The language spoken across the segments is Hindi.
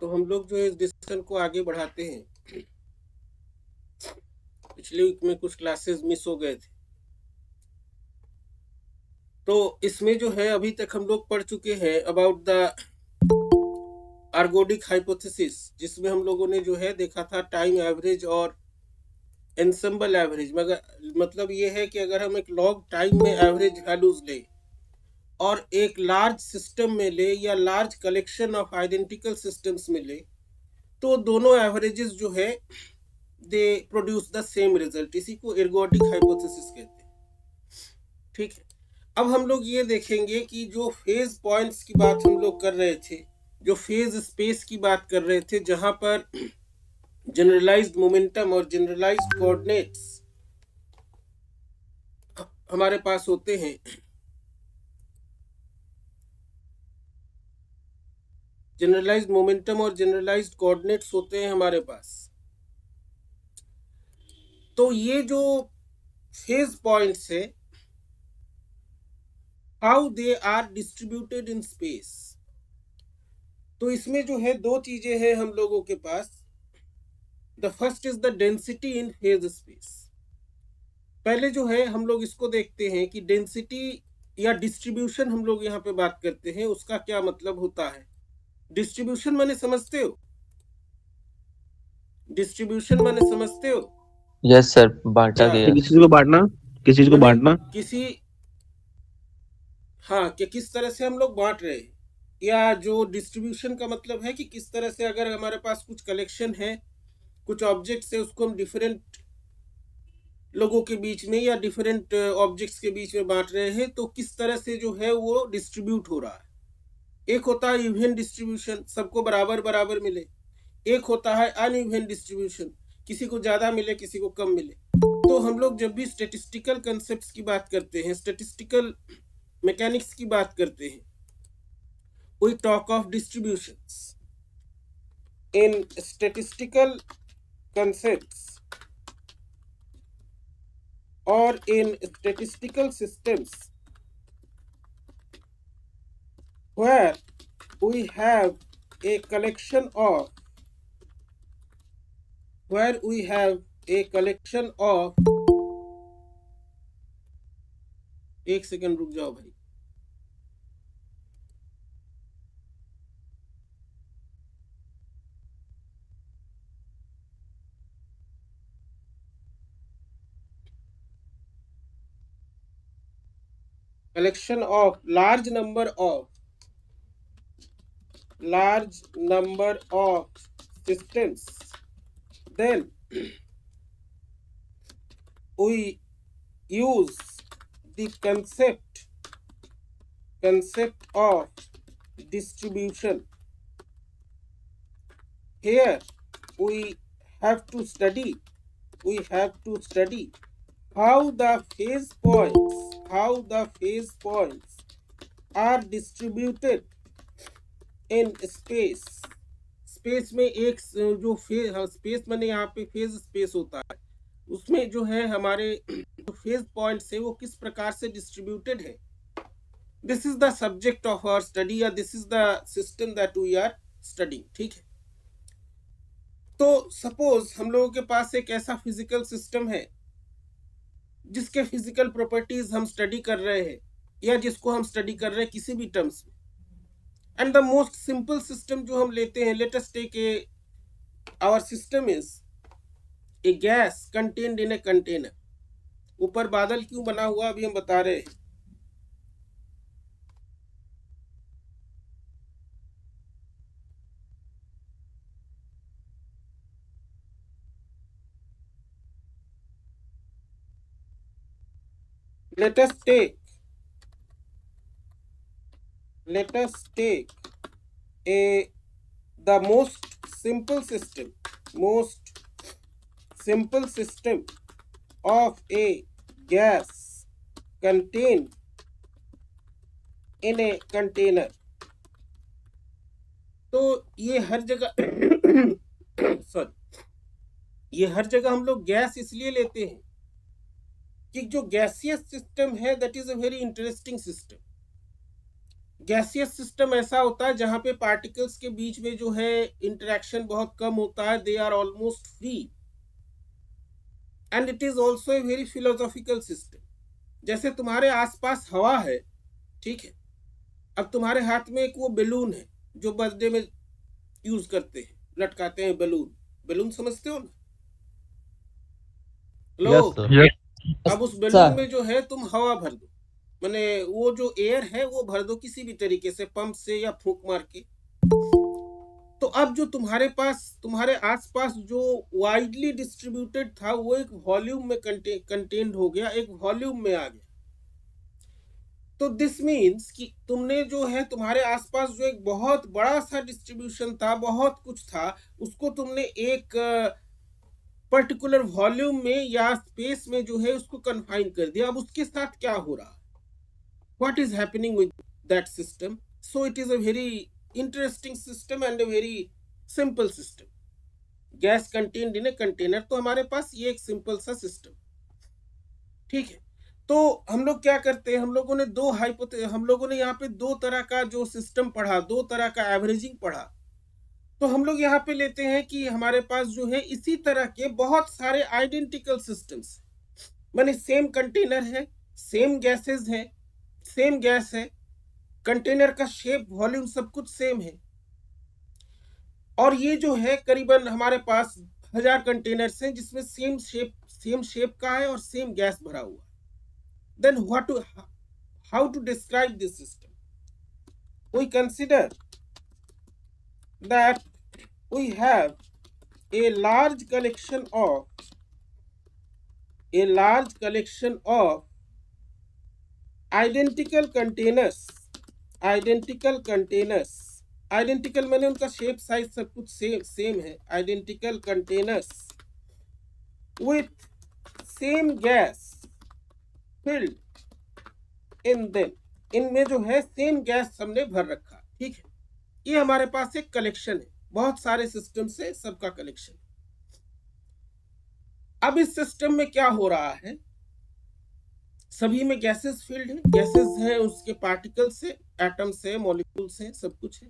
तो हम लोग जो है इस डिस्कशन को आगे बढ़ाते हैं। पिछले वीक में कुछ क्लासेस मिस हो गए थे, तो इसमें जो है अभी तक हम लोग पढ़ चुके हैं अबाउट द आर्गोडिक हाइपोथेसिस, जिसमें हम लोगों ने जो है देखा था टाइम एवरेज और एंसेंबल एवरेज। मगर मतलब ये है कि अगर हम एक लॉग टाइम में एवरेज वैल्यूज ले और एक लार्ज सिस्टम में ले या large collection of identical systems में ले, तो दोनों एवरेजेस जो है they produce the same result. इसी को एर्गोडिक हाइपोथेसिस कहते हैं। ठीक है, अब हम लोग ये देखेंगे कि जो फेज पॉइंट्स की बात हम लोग कर रहे थे, जो फेज स्पेस की बात कर रहे थे, जहां पर जनरलाइज्ड मोमेंटम और जनरलाइज्ड कोऑर्डिनेट्स हमारे पास होते हैं, जनरलाइज्ड मोमेंटम और जनरलाइज्ड कोऑर्डिनेट्स होते हैं हमारे पास। तो ये जो फेज पॉइंट्स है, how they are distributed in space, तो इसमें जो है दो चीजें हैं हम लोगों के पास। The first is the density in phase space. पहले जो है हम लोग इसको देखते हैं कि डेंसिटी या डिस्ट्रीब्यूशन हम लोग यहाँ पे बात करते हैं, उसका क्या मतलब होता है। डिस्ट्रीब्यूशन माने समझते हो? डिस्ट्रीब्यूशन माने समझते हो? यस सर, बांटा अच्छा, गया। किसी चीज को बांटना, किसी चीज को माने बांटना। किसी, हाँ, कि किस तरह से हम लोग बांट रहे हैं, या जो डिस्ट्रीब्यूशन का मतलब है कि किस तरह से अगर हमारे पास कुछ कलेक्शन है, कुछ ऑब्जेक्ट्स है, उसको हम डिफरेंट लोगों के बीच में या डिफरेंट ऑब्जेक्ट्स के बीच में बांट रहे हैं, तो किस तरह से जो है वो डिस्ट्रीब्यूट हो रहा है। एक होता है इवन डिस्ट्रीब्यूशन, सबको बराबर बराबर मिले। एक होता है अनइवन डिस्ट्रीब्यूशन, किसी को ज्यादा मिले किसी को कम मिले। तो हम लोग जब भी स्टैटिस्टिकल कंसेप्ट्स की बात करते हैं, स्टैटिस्टिकल मैकेनिक्स की बात करते हैं, we talk of distributions. In statistical concepts or in statistical systems where we have a collection of एक सेकंड रुक जाओ भाई। collection of large number of systems, then we use the concept of distribution. Here we have to study how the phase points are distributed in space. Space में एक जो फेज, स्पेस माने यहाँ पे फेज स्पेस होता है, उसमें जो है हमारे जो फेज पॉइंट्स है वो किस प्रकार से डिस्ट्रीब्यूटेड है। This is the subject of our study, या this is the system that we are studying. ठीक है, तो सपोज हम लोगों के पास एक ऐसा फिजिकल सिस्टम है जिसके फिजिकल प्रॉपर्टीज हम स्टडी कर रहे हैं, या जिसको हम स्टडी कर रहे हैं किसी भी टर्म्स में। And the most simple system जो हम लेते हैं, let us take a, our system is a gas contained in a container. ऊपर बादल क्यों बना हुआ अभी हम बता रहे हैं। let us take the most simple system of a gas contained in a container। तो ये हर जगह ये हर जगह हम लोग गैस इसलिए लेते हैं कि जो गैसियस सिस्टम है that is a very interesting system. Gaseous system ऐसा होता है जहां पे पार्टिकल्स के बीच में जो है इंटरेक्शन बहुत कम होता है, they are almost free, and it is also a very philosophical system. जैसे तुम्हारे आसपास हवा है, ठीक है, अब तुम्हारे हाथ में एक वो बैलून है जो बर्थडे में यूज करते हैं, लटकाते हैं बैलून, बैलून समझते हो ना? Hello, yes sir. अब उस बैलून में जो है तुम हवा भर दो, माने वो जो एयर है वो भर दो किसी भी तरीके से, पंप से या फूंक मार के। तो अब जो तुम्हारे पास, तुम्हारे आसपास जो वाइडली डिस्ट्रीब्यूटेड था वो एक वॉल्यूम में कंटेन्ड हो गया, एक वॉल्यूम में आ गया। तो दिस मीन्स कि तुमने जो है तुम्हारे आसपास जो एक बहुत बड़ा सा डिस्ट्रीब्यूशन था, बहुत कुछ था, उसको तुमने एक पर्टिकुलर वॉल्यूम में या स्पेस में जो है उसको कन्फाइन कर दिया। अब उसके साथ क्या हो रहा है, what is happening with that system? So it is a very interesting system and a very simple system. Gas contained in a container, तो हमारे पास ये एक सिंपल सा सिस्टम, ठीक है। तो हम लोग क्या करते हैं, हम लोगों ने हम लोगों ने यहाँ पे दो तरह का जो सिस्टम पढ़ा, दो तरह का एवरेजिंग पढ़ा। तो हम लोग यहाँ पे लेते हैं कि हमारे पास जो है इसी तरह के बहुत सारे आइडेंटिकल सिस्टम्स, माने सेम कंटेनर है, सेम गैसेस है, सेम गैस है, कंटेनर का शेप, वॉल्यूम सब कुछ सेम है, और ये जो है करीबन हमारे पास 1000 कंटेनर्स हैं जिसमें सेम शेप का है और सेम गैस भरा हुआ है। Then how to describe this system? We consider that we have a large collection of identical containers, identical मैंने उनका शेप साइज सब कुछ सेम है, identical containers with same gas filled in them, इनमें जो है सेम गैस हमने भर रखा, ठीक है। ये हमारे पास एक कलेक्शन है, बहुत सारे सिस्टम से सबका कलेक्शन। अब इस सिस्टम में क्या हो रहा है, सभी में गैसेस फील्ड है, गैसेस हैं, उसके पार्टिकल्स है, एटम्स है, मॉलिक्यूल्स हैं, सब कुछ है।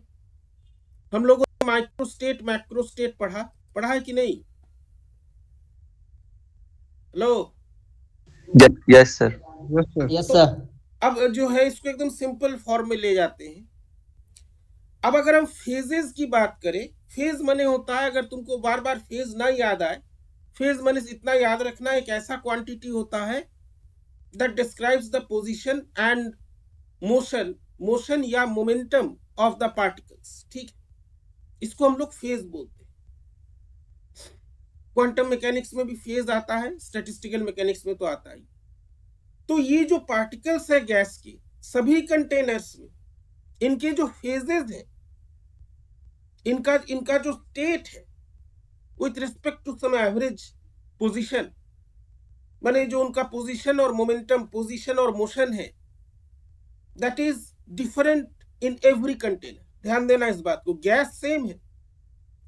हम लोगों ने माइक्रोस्टेट मैक्रोस्टेट पढ़ा है कि नहीं? Hello, yes sir. Yes sir. अब जो है इसको एकदम सिंपल फॉर्म में ले जाते हैं। अब अगर हम फेजेस की बात करें, फेज माने होता है, अगर तुमको बार बार फेज ना याद आए, फेज माने इतना याद रखना, एक ऐसा क्वांटिटी होता है that describes the position and motion या momentum of the particles, ठीक है, इसको हम लोग फेज बोलते हैं। क्वांटम मैकेनिक्स में भी फेज आता है, स्टैटिस्टिकल मैकेनिक्स में तो आता ही। तो ये जो पार्टिकल्स है गैस के, सभी कंटेनर्स में इनके जो फेजेस हैं, इनका जो स्टेट है with respect to some average position, माने जो उनका पोजीशन और मोमेंटम, पोजीशन और मोशन है, that is different in every container. ध्यान देना इस बात को, गैस सेम है,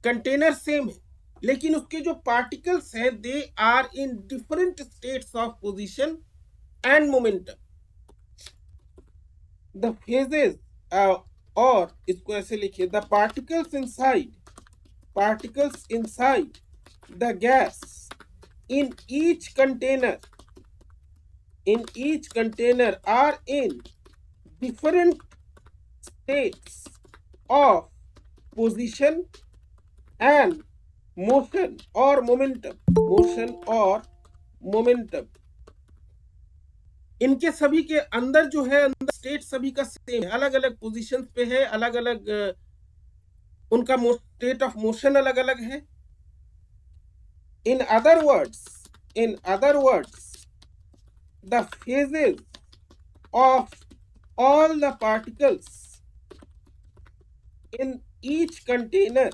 कंटेनर सेम है, लेकिन उसके जो पार्टिकल्स हैं they are in different states of position and momentum. The phases, और इसको ऐसे लिखिए, the particles inside the gas in each container are in different states of position and motion or momentum। इनके सभी के अंदर जो है, अंदर स्टेट सभी का सेम है, अलग अलग पोजीशन पे है, अलग अलग उनका स्टेट ऑफ मोशन अलग अलग है। In other words, the phases of all the particles in each container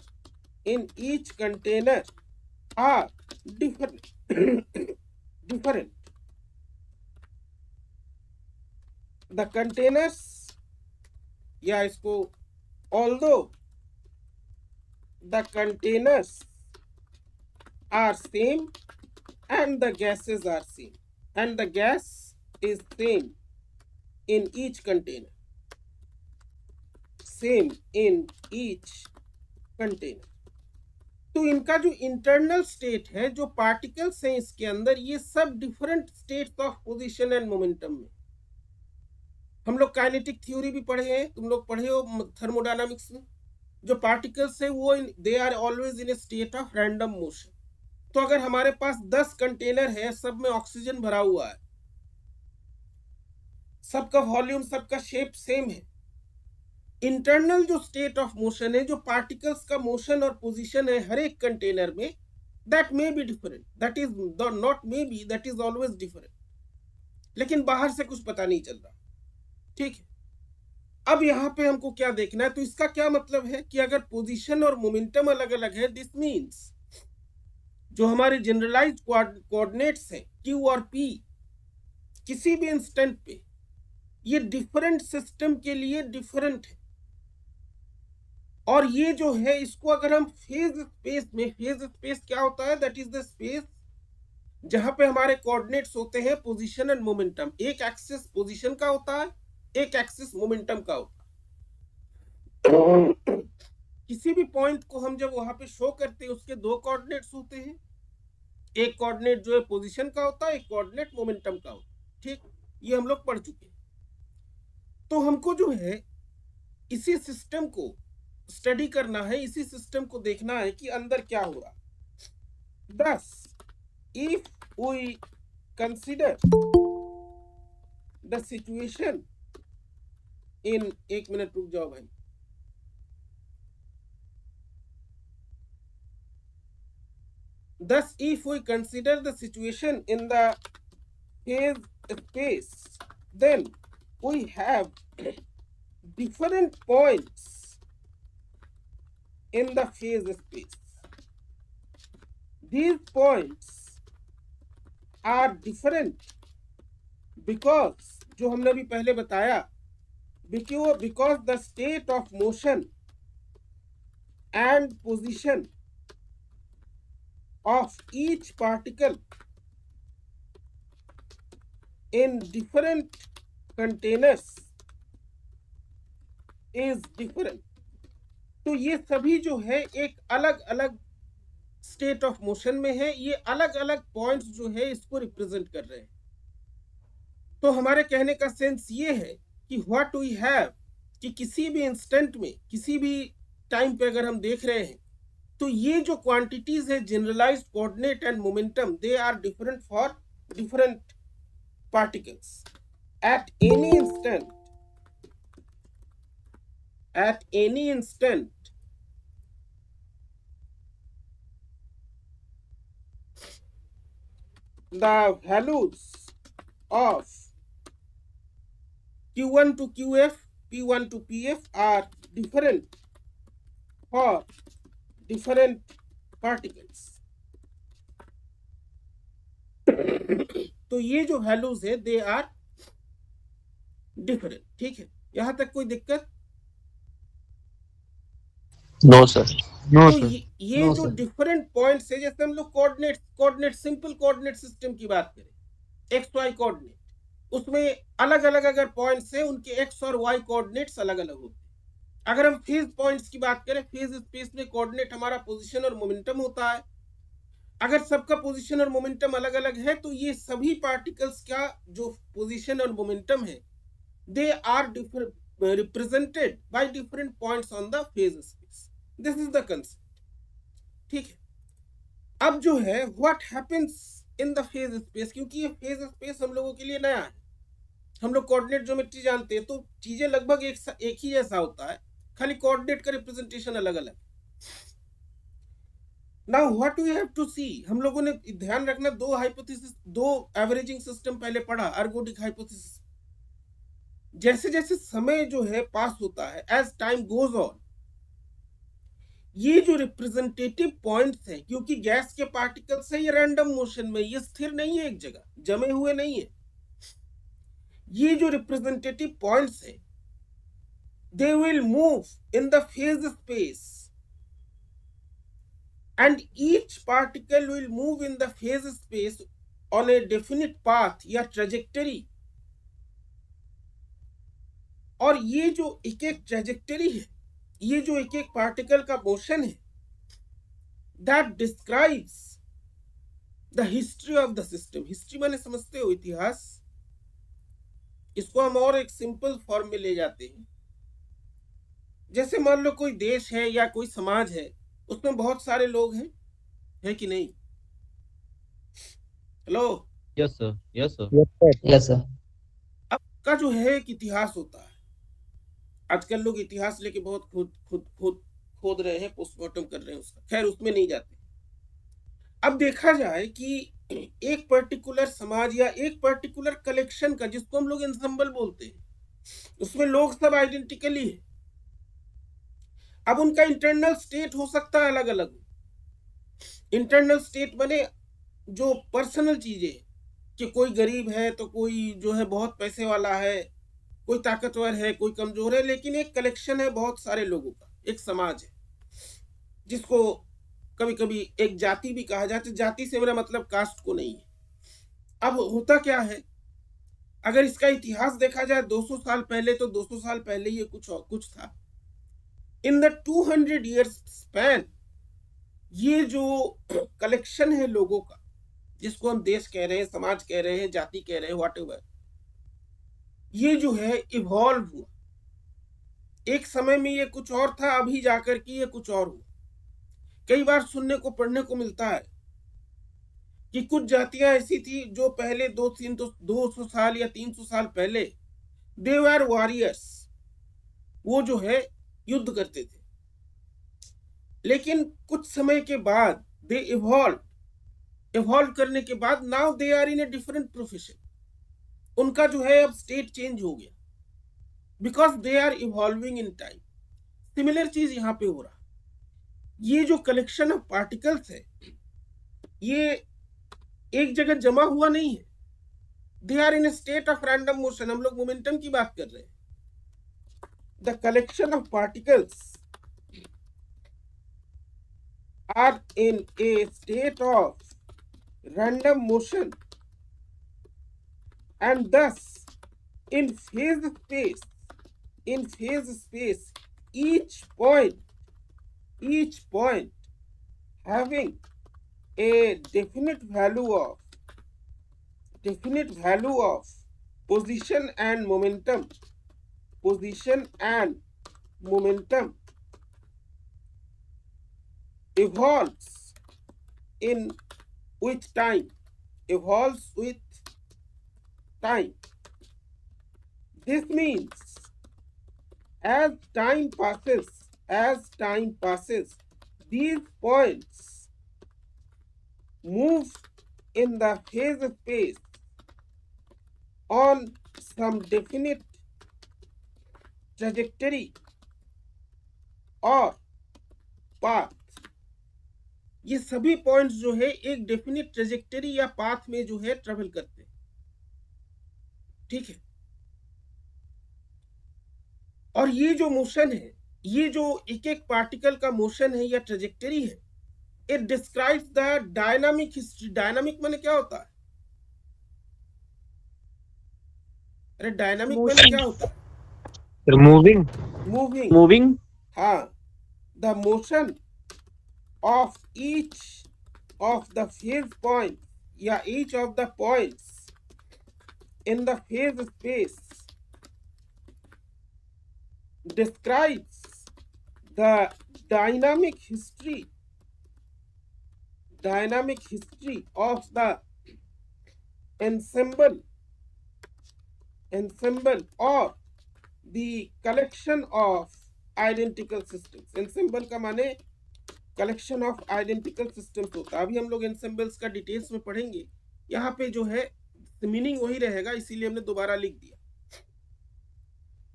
are different. The containers, या इसको, although the containers are same and the gases are same, and the gas is same in each container, same in each container. तो इनका जो इंटरनल स्टेट है, जो पार्टिकल्स हैं इसके अंदर, ये सब different states of position and momentum में। हम लोग काइनेटिक थ्योरी भी पढ़े हैं, तुम लोग पढ़े हो थर्मोडायनामिक्स में। जो पार्टिकल्स है वो they are always in a state of random motion. तो अगर हमारे पास 10 कंटेनर है, सब में ऑक्सीजन भरा हुआ है, सबका वॉल्यूम, सबका शेप सेम है, इंटरनल जो स्टेट ऑफ मोशन है, जो पार्टिकल्स का मोशन और पोजीशन है हर एक कंटेनर में, that may be different, that is not may be, that is always different. लेकिन बाहर से कुछ पता नहीं चल रहा, ठीक है। अब यहां पे हमको क्या देखना है, तो इसका क्या मतलब है कि अगर पोजीशन और मोमेंटम अलग अलग है, दिस मीन्स जो हमारे जनरलाइज्ड कोऑर्डिनेट्स हैं क्यू और पी, किसी भी इंस्टेंट पे ये डिफरेंट सिस्टम के लिए डिफरेंट है। और ये जो है, इसको अगर हम फेज स्पेस में, फेज स्पेस क्या होता है, दैट इज द स्पेस जहां पे हमारे कोऑर्डिनेट्स होते हैं पोजीशन एंड मोमेंटम। एक एक्सिस पोजीशन का होता है, एक एक्सिस मोमेंटम का होता है। किसी भी पॉइंट को हम जब वहां पे शो करते हैं, उसके दो कोऑर्डिनेट्स होते हैं, एक कोऑर्डिनेट जो है पोजीशन का होता है, एक कोऑर्डिनेट मोमेंटम का होता है, ठीक। ये हम लोग पढ़ चुके हैं। तो हमको जो है इसी सिस्टम को स्टडी करना है, इसी सिस्टम को देखना है कि अंदर क्या हो रहा। Thus, if we consider the situation in, एक मिनट रुक जाओ भाई, thus if we consider the situation in the phase space, then we have different points in the phase space. These points are different because, जो हमने अभी पहले बताया, because the state of motion and position of each particle in different containers is different. तो ये सभी जो है एक अलग अलग स्टेट ऑफ मोशन में है, ये अलग अलग पॉइंट्स जो है इसको रिप्रेजेंट कर रहे हैं। तो हमारे कहने का सेंस ये है कि व्हाट वी हैव, कि किसी भी इंस्टेंट में, किसी भी टाइम पे अगर हम देख रहे हैं, तो ये जो क्वांटिटीज है generalised coordinate and momentum, they are different for different particles at any instant. At any instant, the values of Q1 to QF, P1 to PF are different for different particles. तो ये जो वैल्यूज है दे आर डिफरेंट, ठीक है। यहां तक कोई दिक्कत? No sir. तो ये जो डिफरेंट पॉइंट्स है, जैसे हम लोग कोऑर्डिनेट सिंपल कोऑर्डिनेट सिस्टम की बात करें, एक्स वाई कोऑर्डिनेट, उसमें अलग अलग अगर पॉइंट्स है, उनके एक्स और वाई कोऑर्डिनेट्स अलग अलग होते हैं। अगर हम फेज पॉइंट्स की बात करें, फेज स्पेस में कोऑर्डिनेट हमारा पोजीशन और मोमेंटम होता है। अगर सबका पोजीशन और मोमेंटम अलग अलग है, तो ये सभी पार्टिकल्स का जो पोजीशन और मोमेंटम है, they are represented by different points on the phase space. This is the concept, ठीक है। अब जो है what happens in the phase space, क्योंकि ये फेज स्पेस हम लोगों के लिए नया है, हम लोग कोऑर्डिनेट ज्योमेट्री जानते हैं, तो चीजें लगभग एक ही जैसा होता है, खाली कोऑर्डिनेट का रिप्रेजेंटेशन अलग अलग। Now what we have to see, हम लोगों ने ध्यान रखना, दो हाइपोथेसिस, दो एवरेजिंग सिस्टम पहले पढ़ा, अर्गोडिक हाइपोथेसिस। जैसे जैसे समय जो है पास होता है, एज टाइम गोज ऑन, ये जो रिप्रेजेंटेटिव पॉइंट्स है, क्योंकि गैस के पार्टिकल्स है, ये रैंडम मोशन में, ये स्थिर नहीं है, एक जगह जमे हुए नहीं है। ये जो रिप्रेजेंटेटिव पॉइंट्स है, they will move in the phase space, and each particle will move in the phase space on A definite path या ट्रेजेक्टरी। और ये जो एक एक ट्रेजेक्टरी है, ये जो एक एक पार्टिकल का मोशन है, that describes the history of the system. History माने समझते हो, इतिहास। इसको हम और एक सिंपल फॉर्म में ले जाते हैं। जैसे मान लो कोई देश है या कोई समाज है, उसमें बहुत सारे लोग हैं, है कि नहीं? Hello. Yes, sir. Yes, sir. Yes, sir. Yes, sir. अब का जो है एक इतिहास होता है। आजकल लोग इतिहास लेके बहुत खोद रहे हैं, पोस्टमार्टम कर रहे हैं उसका, खैर उसमें नहीं जाते। अब देखा जाए कि एक पर्टिकुलर समाज या एक पर्टिकुलर कलेक्शन का, जिसको हम लोग एंसेंबल बोलते हैं, उसमें लोग सब आइडेंटिकली है। अब उनका इंटरनल स्टेट हो सकता है अलग अलग। इंटरनल स्टेट बने जो पर्सनल चीजें, कि कोई गरीब है तो कोई जो है बहुत पैसे वाला है, कोई ताकतवर है, कोई कमजोर है, लेकिन एक कलेक्शन है बहुत सारे लोगों का, एक समाज है, जिसको कभी कभी एक जाति भी कहा जाता है। जाति से मेरा मतलब कास्ट को नहीं है। अब होता क्या है, अगर इसका इतिहास देखा जाए 200 साल पहले, तो 200 साल पहले ये कुछ था। इन द 200 years स्पैन, ये जो कलेक्शन है लोगों का, जिसको हम देश कह रहे हैं, समाज कह रहे हैं, जाति कह रहे हैं, व्हाटएवर, ये जो है इवॉल्व हुआ। एक समय में ये कुछ और था, अभी जाकर के ये कुछ और हुआ। कई बार सुनने को पढ़ने को मिलता है कि कुछ जातियां ऐसी थी जो पहले 200 साल या 300 साल पहले दे वर वॉरियर्स, वो जो है युद्ध करते थे, लेकिन कुछ समय के बाद दे इवॉल्व करने के बाद now they are in a different profession. उनका जो है अब स्टेट चेंज हो गया, because they are evolving in time. Similar चीज यहां पे हो रहा। ये जो कलेक्शन ऑफ पार्टिकल्स है, ये एक जगह जमा हुआ नहीं है। They are in a state of random motion. हम लोग मोमेंटम की बात कर रहे हैं। The collection of particles are in a state of random motion and thus in phase space each point having a definite value of position and momentum evolves with time. This means as time passes, these points move in the phase space on some definite trajectory or path। ये सभी पॉइंट्स जो है एक डेफिनिट ट्रेजेक्टरी या पाथ में जो है ट्रेवल करते हैं। ठीक है। और ये जो मोशन है, ये जो एक एक पार्टिकल का मोशन है या ट्रेजेक्टरी है, it describes the dynamic history. Dynamic माने क्या होता है? अरे डायनामिक माने क्या होता है? मूविंग। हाँ, the motion of each of the phase points, each of the points in the phase space describes the dynamic history of the ensemble or the collection of identical systems। ensemble का माने कलेक्शन ऑफ आइडेंटिकल सिस्टम्स होता है। अभी हम लोग एंसेंबल्स का डिटेल्स में पढ़ेंगे। यहाँ पे जो है मीनिंग वही रहेगा, इसीलिए हमने दोबारा लिख दिया।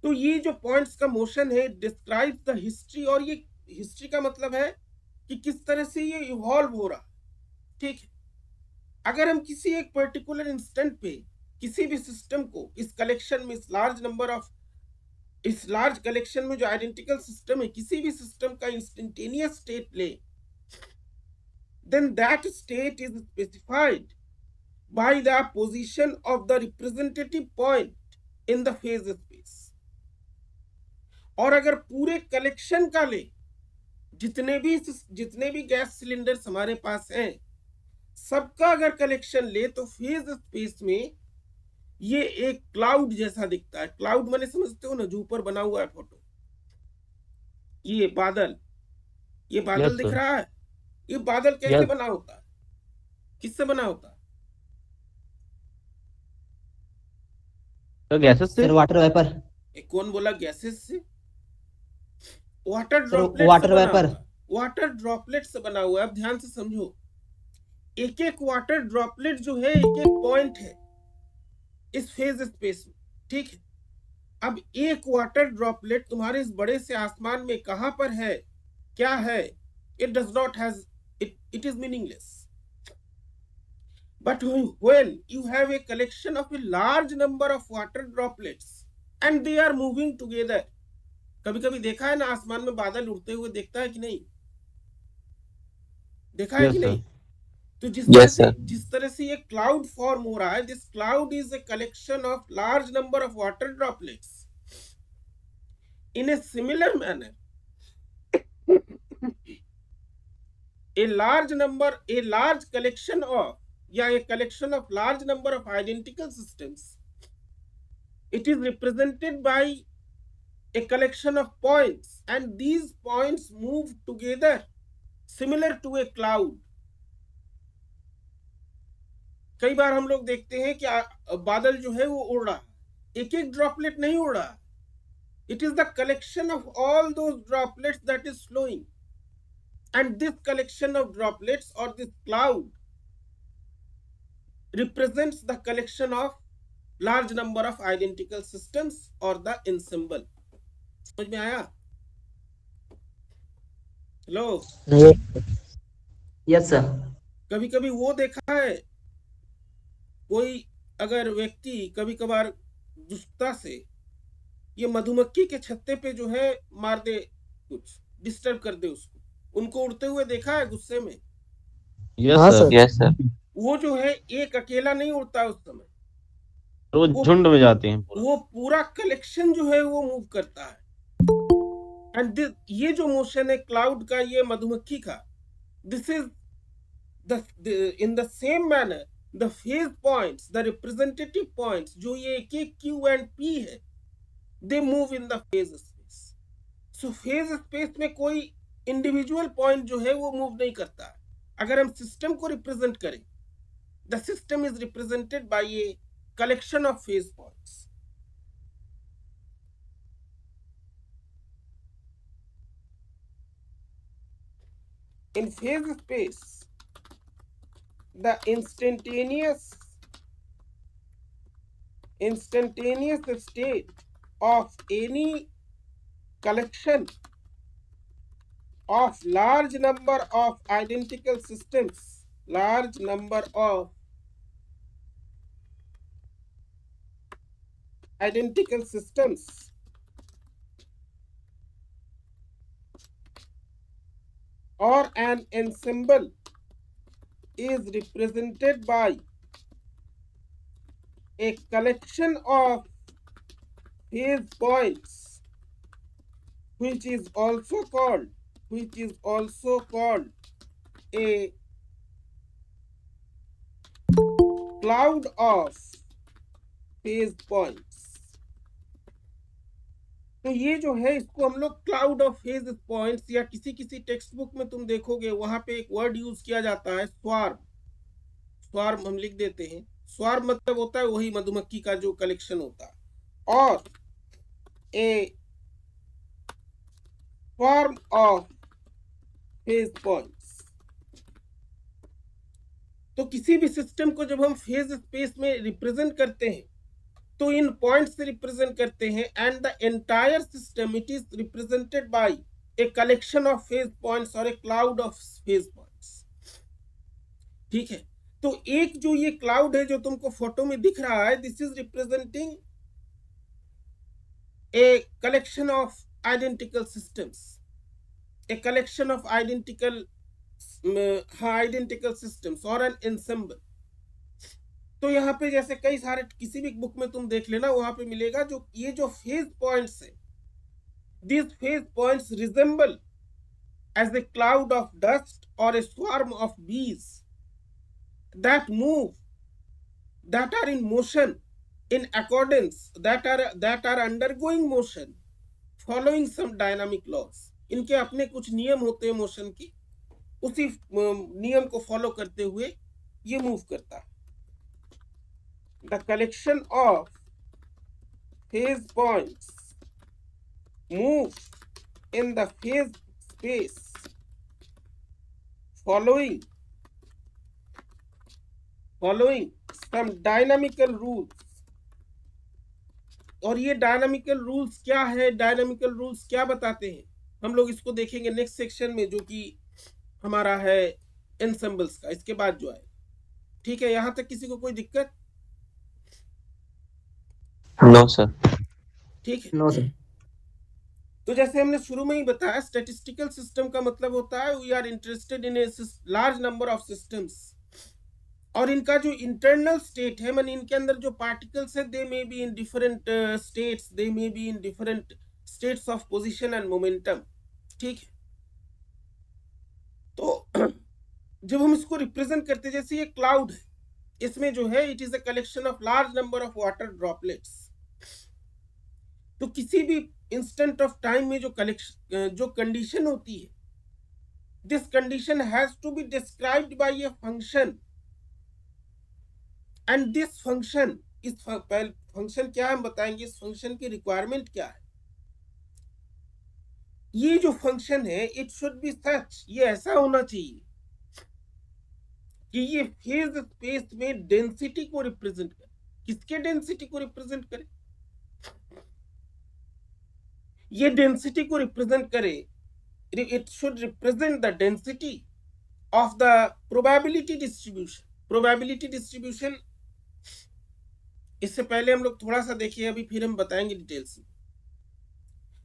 तो ये जो पॉइंट्स का मोशन है डिस्क्राइब्स द हिस्ट्री, और ये हिस्ट्री का मतलब है कि किस तरह से ये इवॉल्व हो रहा। ठीक है। अगर हम किसी एक पर्टिकुलर इंस्टेंट पे किसी भी सिस्टम को इस कलेक्शन में, इस लार्ज कलेक्शन में जो आइडेंटिकल सिस्टम है, किसी भी सिस्टम का इंस्टेंटेनियस स्टेट ले, then that state is specified by the position of the representative point in the phase space। और अगर पूरे कलेक्शन का ले, जितने भी गैस सिलेंडर्स हमारे पास हैं, सबका अगर कलेक्शन ले, तो फेज स्पेस में ये एक क्लाउड जैसा दिखता है। क्लाउड माने समझते हो ना, जो ऊपर बना हुआ है फोटो, ये बादल Yes, दिख sir. रहा है। ये बादल कैसे Yes. बना होता है, किससे बना होता है? तो गैसेस से सर वाटर वेपर। कौन बोला गैसेस से? वाटर सर ड्रॉपलेट से वाटर बना वेपर। हुआ है। वाटर ड्रॉपलेट से बना हुआ है। अब ध्यान से समझो, एक एक वाटर ड्रॉपलेट जो है, एक एक पॉइंट है इस फेज स्पेस में, ठीक है। अब एक वाटर ड्रॉपलेट तुम्हारे इस बड़े से आसमान में कहां पर है, क्या है, it does not has, it is meaningless. But when you have a collection of a large number of water droplets and they are moving together, कभी कभी देखा है ना आसमान में बादल उड़ते हुए, देखता है कि नहीं, देखा है Yes, कि sir. नहीं? तो Yes, sir. जिस तरह से ये क्लाउड फॉर्म हो रहा है, this cloud is a collection of large number of water droplets. In a similar manner, a large collection of, या a collection of large number of identical systems, it is represented by a collection of points, and these points move together similar to a cloud. कई बार हम लोग देखते हैं कि बादल जो है वो उड़ रहा है, एक एक ड्रॉपलेट नहीं उड़ रहा, it is the collection of all those droplets that is flowing, and this collection of droplets or this cloud represents the collection of large number of identical systems or the ensemble. समझ में आया? Hello, yes sir. कभी कभी वो देखा है, कोई अगर व्यक्ति कभी कभार दुष्टता से ये मधुमक्खी के छत्ते पे जो है मार दे, कुछ डिस्टर्ब कर दे उसको, उनको उड़ते हुए देखा है गुस्से में? Yes, हाँ, sir. सर। Yes, sir. वो जो है एक अकेला नहीं उड़ता उस समय, तो वो झुंड में जाते हैं पूरा। वो पूरा कलेक्शन जो है वो मूव करता है। एंड ये जो मोशन है क्लाउड का, ये मधुमक्खी का, this is in the same manner the phase points, the representative points, जो ये एक Q and P है, they move in the phase space. So phase space में कोई इंडिविजुअल पॉइंट जो है वो मूव नहीं करता। अगर हम सिस्टम को रिप्रेजेंट करें, the system is represented by a collection of phase points. In phase space, the instantaneous state of any collection of large number of identical systems, or an ensemble is represented by a collection of phase points, which is also called a cloud of phase points. तो ये जो है इसको हम लोग क्लाउड ऑफ फेज पॉइंट्स, या किसी किसी टेक्स्ट बुक में तुम देखोगे वहां पे एक वर्ड यूज किया जाता है, स्वार्म हम लिख देते हैं। स्वार्म मतलब होता है वही मधुमक्खी का जो कलेक्शन होता है, और ए फॉर्म ऑफ फेज पॉइंट्स। तो किसी भी सिस्टम को जब हम फेज स्पेस में रिप्रेजेंट करते हैं तो इन पॉइंट से रिप्रेजेंट करते हैं, and the entire system it is represented by a collection of phase points और a cloud of phase points. ठीक है, तो एक जो ये क्लाउड है जो तुमको फोटो में दिख रहा है, this is representing A collection of identical systems, A collection of identical systems और एन एंसेम्बल। तो यहाँ पे जैसे कई सारे, किसी भी बुक में तुम देख लेना, वहां पे मिलेगा जो ये जो फेज पॉइंट्स है, These phase points resemble as a cloud of dust or a swarm of bees that move, that are in motion, in accordance, that are undergoing motion, following some dynamic laws. इनके अपने कुछ नियम होते हैं मोशन के, उसी नियम को फॉलो करते हुए ये मूव करता है. The collection of phase points move in the phase space following some dynamical rules. और ये डायनामिकल रूल्स क्या है, डायनामिकल रूल्स क्या बताते हैं, हम लोग इसको देखेंगे नेक्स्ट सेक्शन में, जो कि हमारा है एनसेम्बल्स का, इसके बाद जो है. ठीक है, यहां तक किसी को कोई दिक्कत? No sir. ठीक है. No sir. तो जैसे हमने शुरू में ही बताया, स्टैटिस्टिकल सिस्टम का मतलब होता है we are interested in a large number of systems, और इनका जो इंटरनल स्टेट है, माने इनके अंदर जो पार्टिकल्स है, they may be in different states, they may be in different states of position and momentum. ठीक है. तो जब हम इसको रिप्रेजेंट करते, जैसे ये क्लाउड है, इसमें जो है it is a collection of large number of water droplets. तो किसी भी इंस्टेंट ऑफ टाइम में जो कंडीशन होती है, this condition has to be described by a function, and this function, इस फंक्शन क्या हम बताएंगे, इस फंक्शन की रिक्वायरमेंट क्या है. ये जो फंक्शन है, इट शुड बी सच, ये ऐसा होना चाहिए कि ये फेज स्पेस में डेंसिटी को रिप्रेजेंट करे. किसके डेंसिटी को रिप्रेजेंट करे? ये डेंसिटी को रिप्रेजेंट करे, it should represent the density of the probability distribution. Probability distribution इससे पहले हम लोग थोड़ा सा देखिए, अभी फिर हम बताएंगे डिटेल्स में.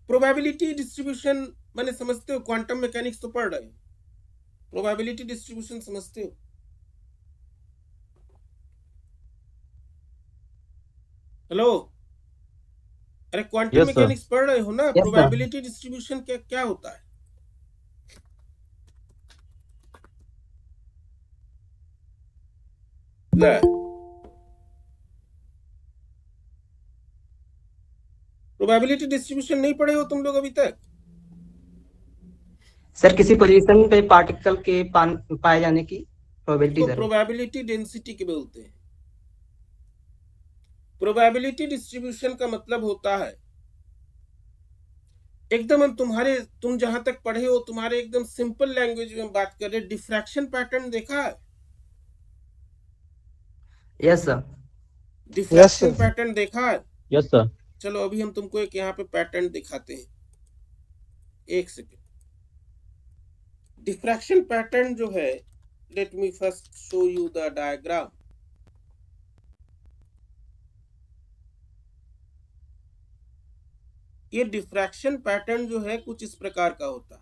प्रोबेबिलिटी डिस्ट्रीब्यूशन मैंने समझते हो, क्वांटम मैकेनिक्स तो पढ़ रहे हो, प्रोबेबिलिटी डिस्ट्रीब्यूशन समझते हो? हेलो, अरे क्वांटम Yes, sir. मैकेनिक्स पढ़ रहे हो ना? Yes, sir. प्रोबेबिलिटी डिस्ट्रीब्यूशन क्या क्या होता है? प्रोबेबिलिटी डिस्ट्रीब्यूशन नहीं पढ़े हो तुम लोग अभी तक? सर किसी पोजीशन पे पार्टिकल के पाए जाने की प्रोबेबिलिटी तो सर. प्रोबेबिलिटी डेंसिटी के बोलते हैं. प्रोबेबिलिटी डिस्ट्रीब्यूशन का मतलब होता है, एकदम हम तुम जहां तक पढ़े हो, तुम्हारे एकदम सिंपल लैंग्वेज में बात कर रहे, डिफ्रैक्शन पैटर्न देखा है? Yes sir. डिफ्रैक्शन पैटर्न देखा है? Yes sir. चलो अभी हम तुमको एक यहाँ पे पैटर्न दिखाते हैं, एक सेकेंड. डिफ्रैक्शन पैटर्न जो है, let me first show you the diagram. ये डिफ्रैक्शन पैटर्न जो है कुछ इस प्रकार का होता है.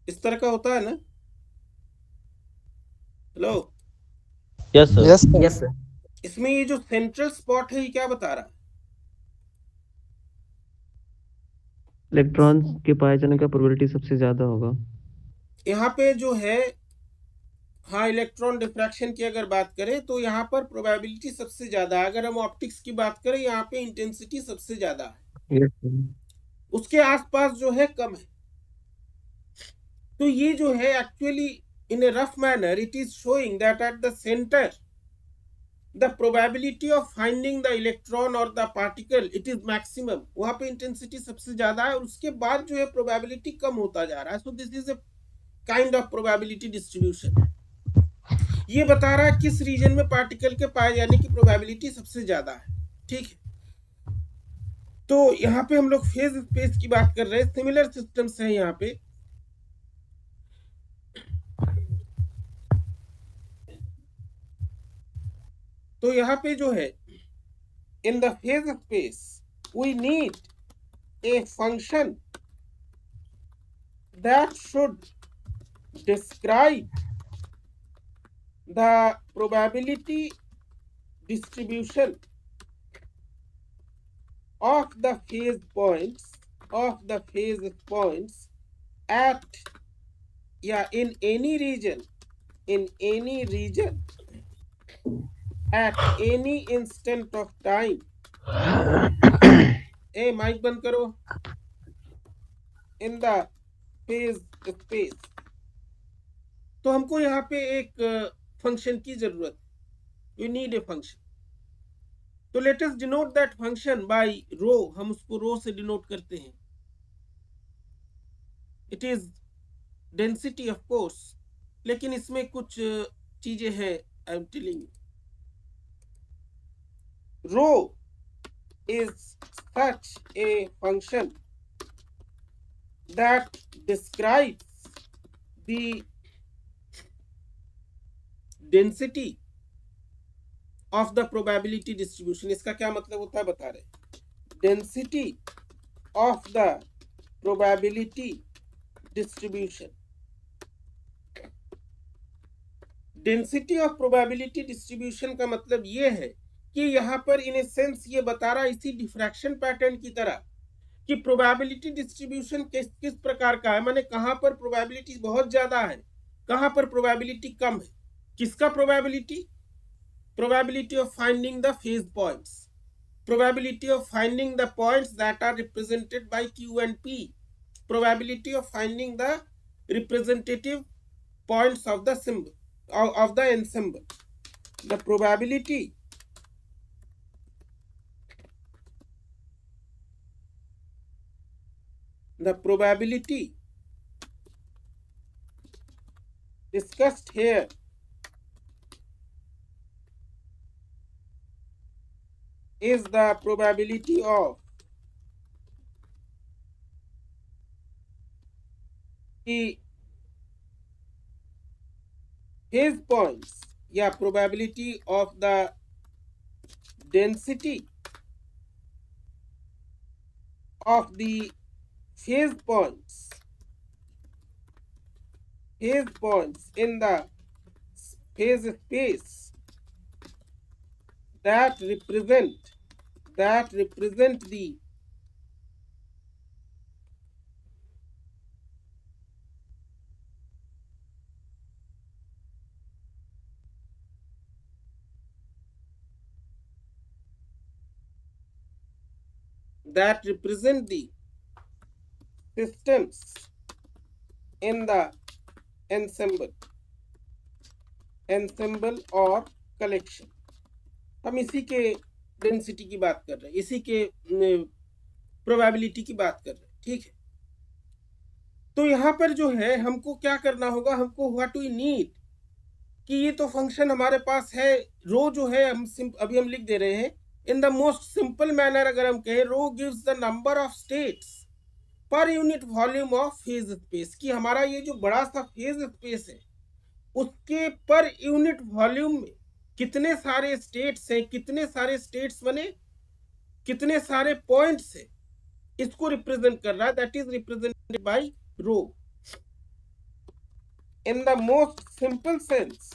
इस तरह का होता है ना? Hello, yes sir. Yes sir. इसमें ये जो सेंट्रल स्पॉट है, ये क्या बता रहा है? इलेक्ट्रॉन के पाए जाने का प्रोबेबिलिटी सबसे ज्यादा होगा. यहाँ पे जो है, हाँ, इलेक्ट्रॉन डिफ्रैक्शन की अगर बात करें तो यहाँ पर प्रोबेबिलिटी सबसे ज्यादा है. अगर हम ऑप्टिक्स की बात करें, यहाँ पे इंटेंसिटी सबसे ज्यादा है, यस सर. उसके आसपास जो है कम है. तो ये जो है actually in a rough manner it is showing that at the centre the probability of finding the electron और the particle, it is maximum. वहां पे इंटेंसिटी सबसे ज्यादा है, और उसके बाद जो है प्रोबेबिलिटी कम होता जा रहा है. So this is a kind of probability distribution. ये बता रहा है किस रीजन में पार्टिकल के पाए जाने की प्रोबेबिलिटी सबसे ज्यादा है. ठीक है. तो यहाँ पे हम लोग फेज स्पेस की बात कर रहे हैं, सिमिलर सिस्टम्स हैं यहाँ पे. तो यहाँ पे जो है, in the phase space we need a function that should describe the probability distribution of the phase points at in any region at any instant of time. ए माइक बंद करो. in the phase space. तो हमको यहाँ पे एक फंक्शन की जरूरत है. We need a function. तो let us denote that function by rho. हम उसको रो से डिनोट करते हैं. It is density of course, लेकिन इसमें कुछ चीजें हैं. I am telling you. Rho is such a function that describes the density of the probability distribution. इसका क्या मतलब होता है बता रहे. Density of the probability distribution. Density of probability distribution का मतलब ये है कि यहाँ पर इन ए सेंस ये बता रहा इसी डिफ्रैक्शन पैटर्न की तरह कि प्रोबेबिलिटी डिस्ट्रीब्यूशन किस प्रकार का है. माने कहाँ पर प्रोबेबिलिटी बहुत ज्यादा है, कहाँ पर प्रोबेबिलिटी कम है. किसका probability? Probability of finding the phase points, probability of finding the points that are represented by Q and P, probability of finding the representative points of the symbol of the ensemble. The probability discussed here is the probability of the phase points या probability of the density of the phase points in the phase space that represent the systems in the ensemble और collection. हम इसी के डेंसिटी की बात कर रहे हैं, इसी के प्रोबेबिलिटी की बात कर रहे हैं. ठीक है. तो यहाँ पर जो है हमको क्या करना होगा, हमको व्हाट वी नीड कि ये तो फंक्शन हमारे पास है. रो जो है अभी हम लिख दे रहे हैं in the most simple manner. अगर हम कहें rho gives the number of states per unit volume of phase space, कि हमारा ये जो बड़ा सा फेज स्पेस है उसके पर यूनिट वॉल्यूम में कितने सारे स्टेट्स हैं, कितने सारे स्टेट्स बने, कितने सारे पॉइंट्स है, इसको रिप्रेजेंट कर रहा है. That is represented by rho. In the most simple sense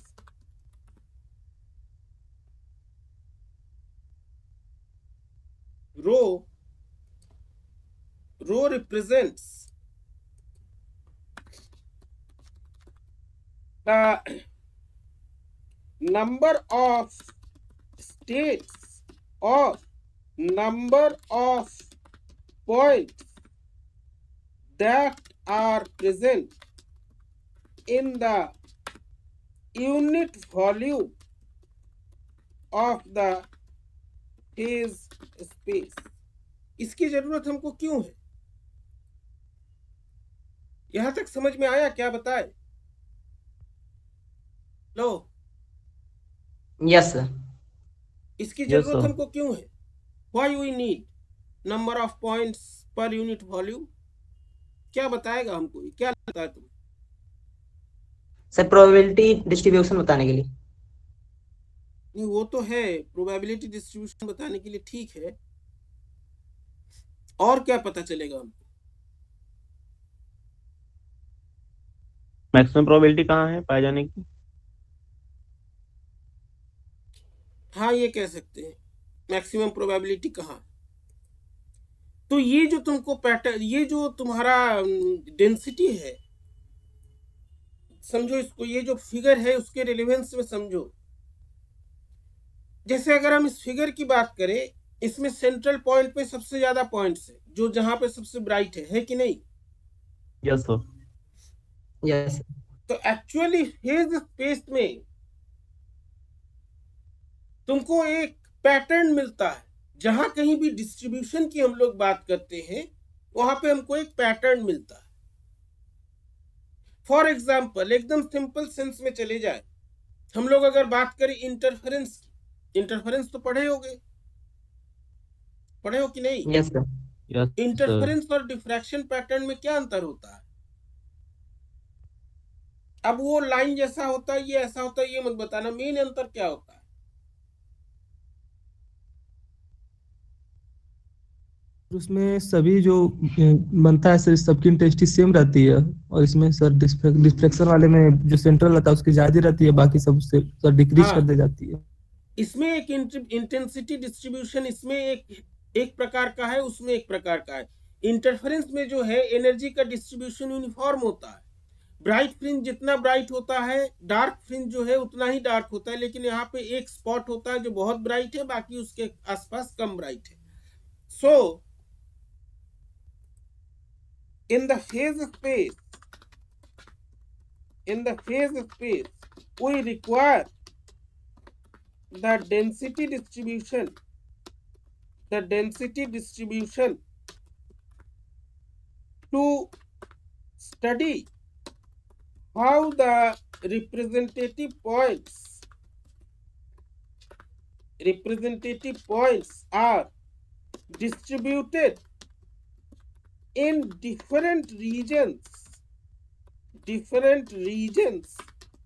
rho represents the number of states or number of points that are present in the unit volume of the phase space. इसकी जरूरत हमको क्यों है? यहां तक समझ में आया? क्या बताए? लो. Yes sir. इसकी Yes, जरूरत sir. हमको क्यों है? Why we need number of points per unit volume? क्या बताएगा हमको? क्या लगता है तुम्हें? सर प्रोबेबिलिटी डिस्ट्रीब्यूशन बताने के लिए. नहीं, वो तो है प्रोबेबिलिटी डिस्ट्रीब्यूशन बताने के लिए. ठीक है, और क्या पता चलेगा हमको? मैक्सिमम प्रोबेबिलिटी कहाँ है पाए जाने की? हाँ ये कह सकते हैं मैक्सिमम प्रोबेबिलिटी कहाँ। तो ये जो तुमको पैटर्न, ये जो तुम्हारा डेंसिटी है, समझो इसको, ये जो फिगर है उसके रिलेवेंस में समझो। जैसे अगर हम इस फिगर की बात करें, इसमें सेंट्रल पॉइंट पे सबसे ज्यादा पॉइंट्स है, जो जहां पे सबसे ब्राइट है कि नहीं? Yes, sir. यस तो एक्चुअली फेज स्पेस में तुमको एक पैटर्न मिलता है। जहां कहीं भी डिस्ट्रीब्यूशन की हम लोग बात करते हैं, वहां पे हमको एक पैटर्न मिलता है। फॉर एग्जाम्पल, एकदम सिंपल सेंस में चले जाए, हम लोग अगर बात करें इंटरफेरेंस की, इंटरफेरेंस तो पढ़े हो कि नहीं? Yes sir Yes, sir. Interference और डिफ्रैक्शन पैटर्न में क्या अंतर होता है? अब वो लाइन जैसा होता है, ये ऐसा होता है, ये मत बताना, मेन अंतर क्या होता है? उसमें सभी जो बनता है सर, सबकी इंटेंसिटी सेम रहती है, और इसमें सर डिफ्लेक्शन वाले में जो सेंट्रल रहता है उसकी ज्यादा रहती है, बाकी सब से सर डिक्रीज हाँ। कर दी जाती है। इसमें एक इंटेंसिटी डिस्ट्रीब्यूशन, इसमें एक प्रकार का है, उसमें एक प्रकार का है। इंटरफेरेंस में जो है एनर्जी का डिस्ट्रीब्यूशन यूनिफॉर्म होता है। ब्राइट फ्रिंज जितना ब्राइट होता है, डार्क फ्रिंज जो है उतना ही डार्क होता है, लेकिन यहाँ पे एक स्पॉट होता है जो बहुत ब्राइट है, बाकी उसके आसपास कम ब्राइट है। सो in the phase space we require the density distribution to study how the representative points are distributed in different regions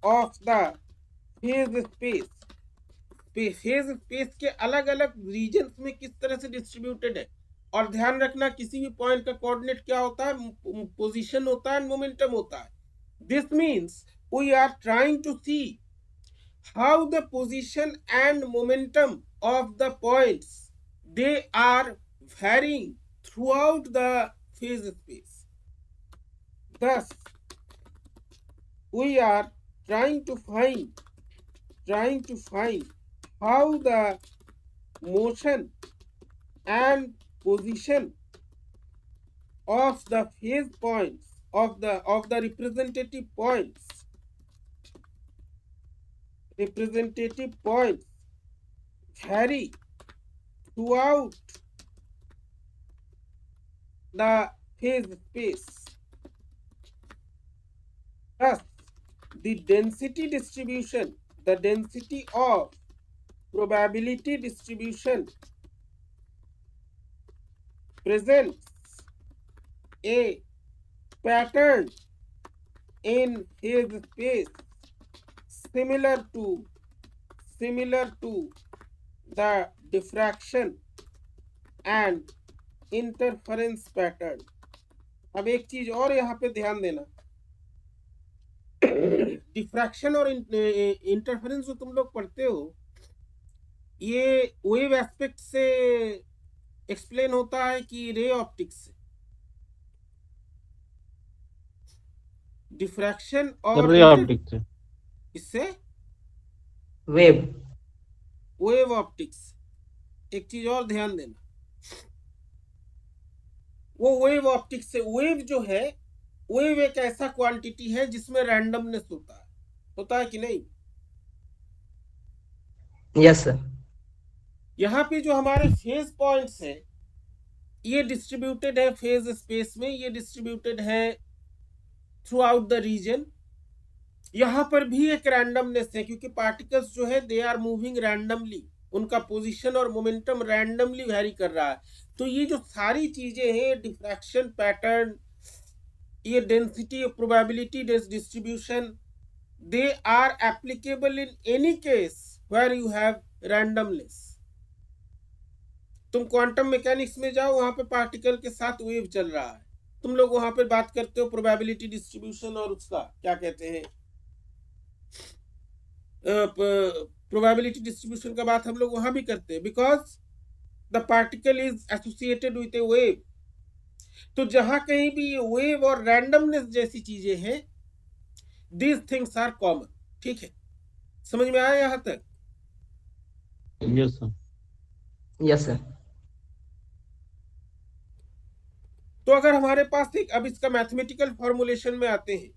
of the phase space। Phase space के अलग अलग रीजन्स में किस तरह से डिस्ट्रीब्यूटेड है। और ध्यान रखना, किसी भी पॉइंट का कोऑर्डिनेट क्या होता है? पोजीशन होता है, मोमेंटम होता है। This means we are trying to see how the position and momentum of the points they are varying throughout the phase space। Thus we are trying to find how the motion and position of the phase points of the representative points vary throughout the phase space। Thus the density of probability distribution presents a pattern in phase space similar to the diffraction and interference pattern। अब एक चीज और यहाँ पे ध्यान देना, डिफ्रैक्शन और इंटरफेरेंस जो तुम लोग पढ़ते हो, ये वेव एस्पेक्ट से एक्सप्लेन होता है कि रे ऑप्टिक्स से? डिफ्रैक्शन और रे ऑप्टिक्स से। इससे वेव ऑप्टिक्स। एक चीज और ध्यान देना, वो वेव ऑप्टिक्स से, वेव जो है, वेव एक ऐसा क्वांटिटी है जिसमें रैंडमनेस होता है कि नहीं? यस सर यहाँ पे जो हमारे फेज पॉइंट्स हैं, ये डिस्ट्रीब्यूटेड है फेज स्पेस में, ये डिस्ट्रीब्यूटेड है थ्रू आउट द रीजन। यहाँ पर भी एक रैंडमनेस है, क्योंकि पार्टिकल्स जो है दे आर मूविंग रैंडमली, उनका पोजीशन और मोमेंटम रैंडमली वैरी कर रहा है। तो ये जो सारी चीजें हैं, डिफ्रैक्शन पैटर्न, ये डेंसिटी और probability distribution, they are applicable in any case where you have randomness. तुम क्वांटम मैकेनिक्स में जाओ, वहां पे पार्टिकल के साथ वेव चल रहा है, तुम लोग वहां पे बात करते हो प्रोबेबिलिटी डिस्ट्रीब्यूशन और उसका क्या कहते हैं, प्रोबेबिलिटी डिस्ट्रीब्यूशन का बात हम लोग वहां भी करते हैं, because the particle is associated with A wave. तो जहां कहीं भी ये वेव और रैंडमनेस जैसी चीजें हैं, दीज थिंग्स आर कॉमन। ठीक है, समझ में आया यहां तक? Yes sir. Yes sir. तो अगर हमारे पास एक, अब इसका मैथमेटिकल फॉर्मुलेशन में आते हैं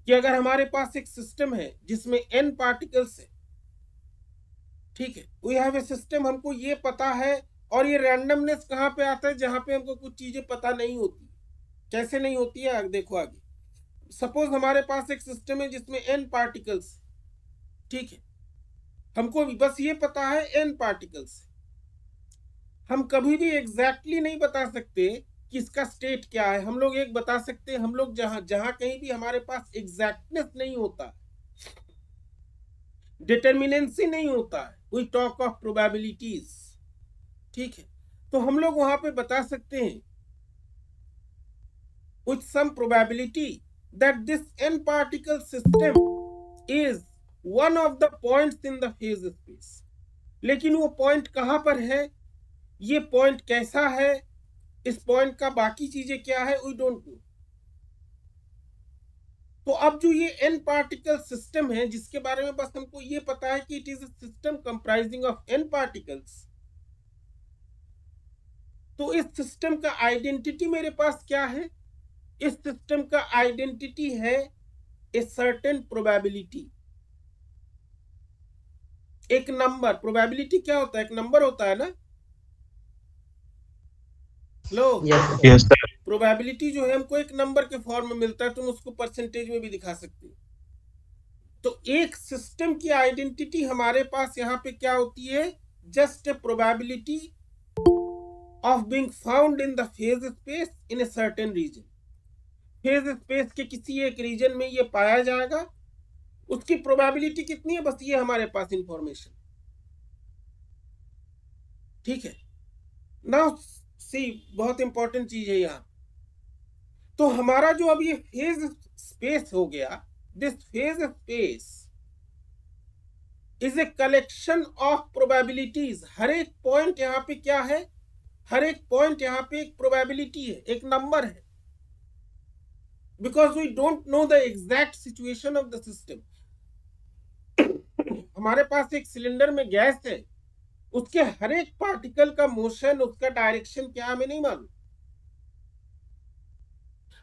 कि अगर हमारे पास एक सिस्टम है जिसमें n पार्टिकल्स है, ठीक है, वी हैव ए सिस्टम, हमको ये पता है, और ये रैंडमनेस कहां पे आता है? जहां पे हमको कुछ चीजें पता नहीं होती। कैसे नहीं होती है, देखो आगे। सपोज हमारे पास एक सिस्टम है जिसमें n पार्टिकल्स, ठीक है, हमको बस ये पता है n पार्टिकल्स। हम कभी भी एग्जैक्टली नहीं बता सकते कि इसका स्टेट क्या है। हम लोग एक बता सकते हैं, हम लोग जहां कहीं भी हमारे पास एग्जैक्टनेस नहीं होता, डिटर्मिनेंसी नहीं होता है, वी टॉक ऑफ प्रोबेबिलिटीज। ठीक है, तो हम लोग वहां पे बता सकते हैं with some probability that this n particle system is one of the points in the phase space। लेकिन वो पॉइंट कहां पर है, ये पॉइंट कैसा है, इस पॉइंट का बाकी चीजें क्या है, वी डोंट नो। तो अब जो ये n पार्टिकल सिस्टम है, जिसके बारे में बस हमको ये पता है कि it is a system comprising of n particles, तो इस सिस्टम का आइडेंटिटी मेरे पास क्या है? इस सिस्टम का आइडेंटिटी है ए सर्टेन प्रोबेबिलिटी, एक नंबर। प्रोबेबिलिटी क्या होता है? एक नंबर होता है ना। लो, Yes, sir. प्रोबेबिलिटी जो है हमको एक नंबर के फॉर्म में मिलता है, तुम उसको परसेंटेज में भी दिखा सकते हो। तो एक सिस्टम की आइडेंटिटी हमारे पास यहाँ पे क्या होती है? Just a probability of being found in the phase space in a certain region. Phase space के किसी एक रीजन में ये पाया जाएगा, उसकी प्रोबेबिलिटी कितनी है, बस ये हमारे पास इंफॉर्मेशन। ठीक है, नाउ सी, बहुत इंपॉर्टेंट चीज है यहाँ। तो हमारा जो अब ये फेज स्पेस हो गया, this phase space is a collection of probabilities. हर एक पॉइंट यहाँ पे क्या है? हर एक पॉइंट यहाँ पे एक प्रोबेबिलिटी है, एक नंबर है, because we don't know the exact situation of the system। हमारे पास एक सिलेंडर में गैस है, उसके हर एक पार्टिकल का मोशन, उसका डायरेक्शन क्या हमें नहीं मालूम।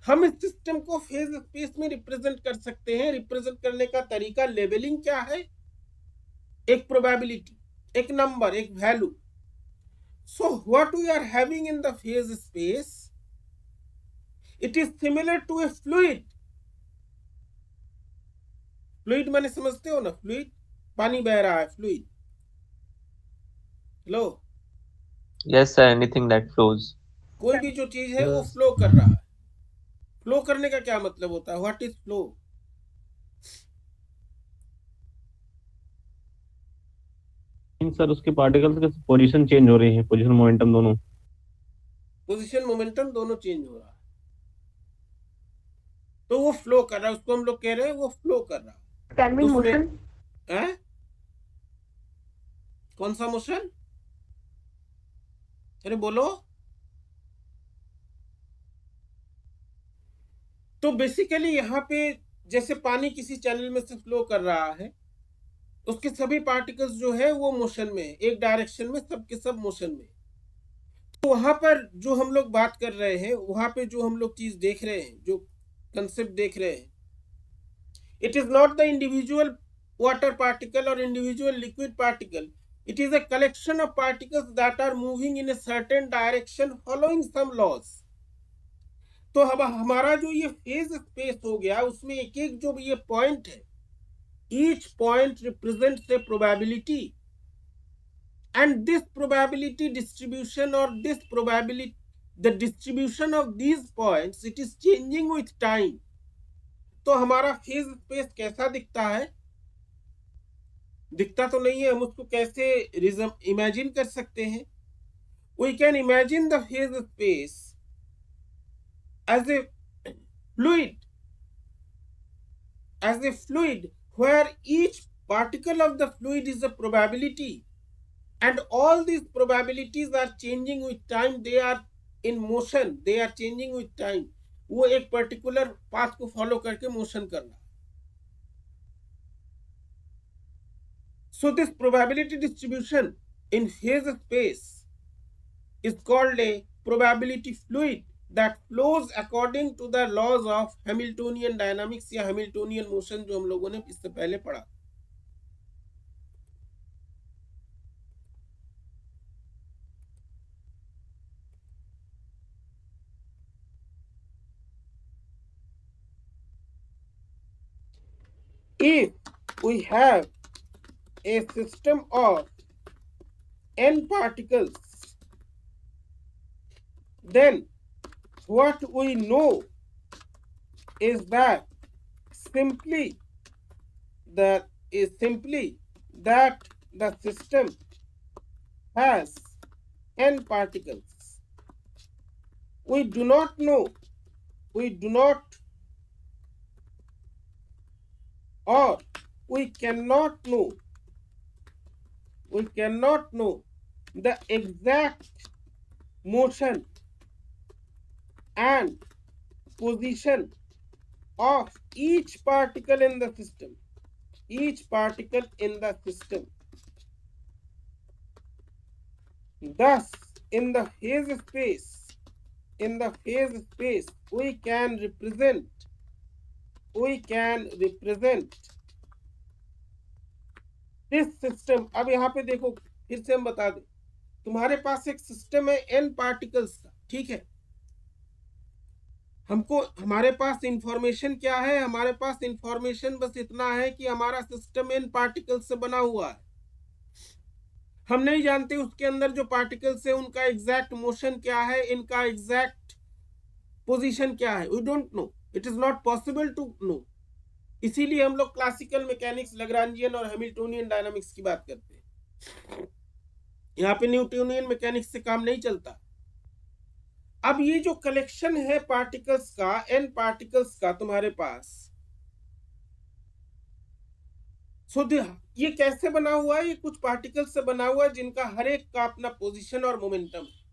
हम इस सिस्टम को फेज स्पेस में रिप्रेजेंट कर सकते हैं। रिप्रेजेंट करने का तरीका, लेबलिंग क्या है? एक प्रोबेबिलिटी, एक नंबर, एक value. So what we are having in the phase space, it is similar to a fluid। Fluid माने समझते हो ना? फ्लूइड, पानी बह रहा है, फ्लूइड। लो, Yes, sir. Anything that flows. कोई भी जो चीज है वो फ्लो कर रहा है। फ्लो करने का क्या मतलब होता है? What is flow? सर उसके पार्टिकल्स की पोजीशन चेंज हो रही है, पोजीशन मोमेंटम दोनों। पोजीशन मोमेंटम दोनों चेंज हो रहा है, तो वो फ्लो कर रहा है, उसको हम लोग कह रहे हैं वो फ्लो कर रहा है। कैन बी उसमें- मोशन। हैं? कौन सा मोशन? अरे बोलो। तो बेसिकली यहाँ पे जैसे पानी किसी चैनल में से फ्लो कर रहा है, उसके सभी पार्टिकल्स जो है वो मोशन में है, एक डायरेक्शन में, सब के सब मोशन में। तो वहां पर जो हम लोग बात कर रहे हैं, वहां पे जो हम लोग चीज देख रहे हैं, जो कंसेप्ट देख रहे हैं, it is not the individual water particle और individual liquid particle, it is a collection of particles that are moving in a certain direction following some laws. तो अब हमारा जो ये फेज स्पेस हो गया, उसमें एक एक जो ये पॉइंट है, each point represents a probability, and this probability distribution और this probability, the distribution of these points, it is changing with time। तो हमारा फेज स्पेस कैसा दिखता है? दिखता तो नहीं है, हम उसको कैसे इमेजिन कर सकते हैं? We can imagine the phase space as a fluid, where each particle of the fluid is a probability, and all these probabilities are changing with time. They are in motion, they are changing with time. वो एक particular path को follow करके motion करना. So this probability distribution in phase space is called a probability fluid that flows according to the laws of Hamiltonian dynamics या Hamiltonian motion जो हम लोगों ने इससे पहले पढ़ा. If we have a system of n particles, then what we know is that simply that the system has n particles. We do not know, or we cannot know the exact motion and position of each particle in the system. Thus, in the phase space, we can represent this system. अब यहाँ पे देखो, फिर से हम बता दें, तुम्हारे पास एक सिस्टम है n पार्टिकल्स का, ठीक है. हमारे पास इंफॉर्मेशन क्या है? हमारे पास इंफॉर्मेशन बस इतना है कि हमारा सिस्टम n पार्टिकल्स से बना हुआ है. हम नहीं जानते उसके अंदर जो पार्टिकल्स है उनका एग्जैक्ट मोशन क्या है, इनका एग्जैक्ट पोजीशन क्या है. We don't know, it is not possible to know. इसीलिए हम लोग क्लासिकल मैकेनिक्स, लैग्रांजियन और हैमिल्टोनियन डायनामिक्स की बात करते हैं. यहाँ पे न्यूटोनियन मैकेनिक्स से काम नहीं चलता. अब ये जो कलेक्शन है पार्टिकल्स का, n पार्टिकल्स का तुम्हारे पास, ये कैसे बना हुआ है? ये कुछ पार्टिकल्स से बना हुआ है जिनका हर एक का अपना पोजीशन और मोमेंटम है,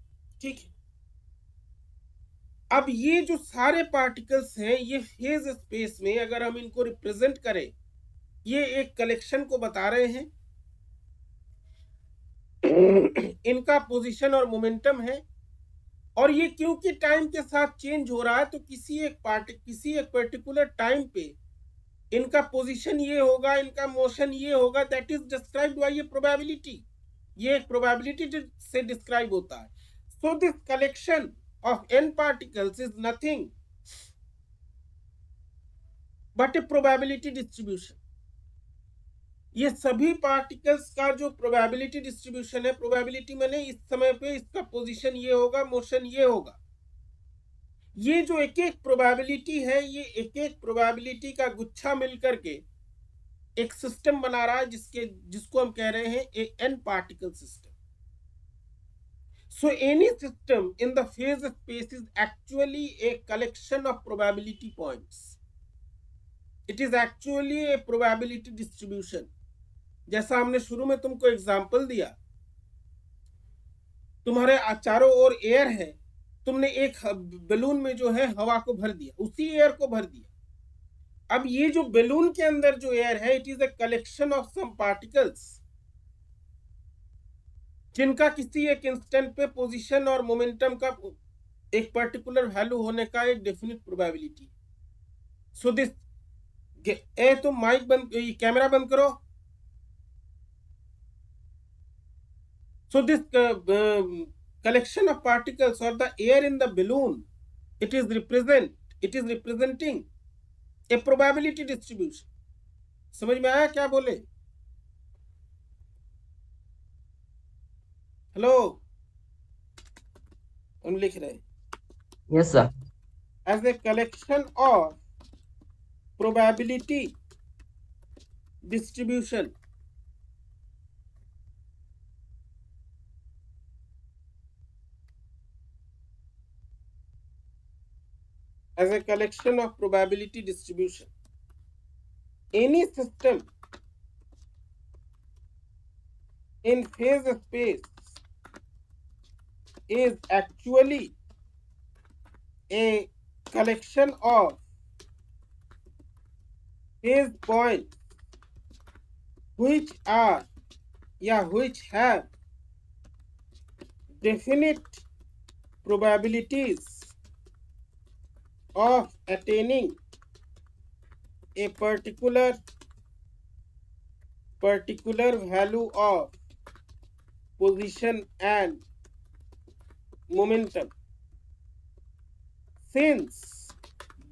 ठीक है. अब ये जो सारे पार्टिकल्स हैं, ये फेज स्पेस में अगर हम इनको रिप्रेजेंट करें, ये एक कलेक्शन को बता रहे हैं. इनका पोजीशन और मोमेंटम है, और ये क्योंकि टाइम के साथ चेंज हो रहा है, तो किसी एक पर्टिकुलर टाइम पे इनका पोजीशन ये होगा, इनका मोशन ये होगा. That is described by A probability. ये एक प्रोबेबिलिटी से डिस्क्राइब होता है. So this collection of n particles is nothing but a probability distribution. ये सभी पार्टिकल्स का जो प्रोबेबिलिटी डिस्ट्रीब्यूशन है, प्रोबेबिलिटी माने इस समय पे इसका पोजीशन ये होगा, मोशन ये होगा. ये जो एक एक प्रोबेबिलिटी है, ये एक एक प्रोबेबिलिटी का गुच्छा मिलकर के एक सिस्टम बना रहा है, जिसको हम कह रहे हैं एक n particle system. So any system in the phase space is actually a collection of probability points. It is actually a probability distribution. जैसा हमने शुरू में तुमको एग्जाम्पल दिया, तुम्हारे चारों ओर एयर है, तुमने एक बैलून में जो है हवा को भर दिया, उसी एयर को भर दिया. अब ये जो बैलून के अंदर जो एयर है, it is a collection of some particles जिनका किसी एक इंस्टेंट पे पोजीशन और मोमेंटम का एक पर्टिकुलर वैल्यू होने का एक डेफिनेट प्रोबेबिलिटी. सो दिस, तुम माइक बंद, कैमरा बंद करो. So this collection of particles or the air in the balloon, it is representing a probability distribution. समझ में आया क्या बोले? हेलो, हम लिख रहे हैं. Yes, sir. As a collection of probability distribution, as a collection of probability distribution, any system in phase space is actually a collection of phase points which have definite probabilities of attaining a particular value of position and momentum. Since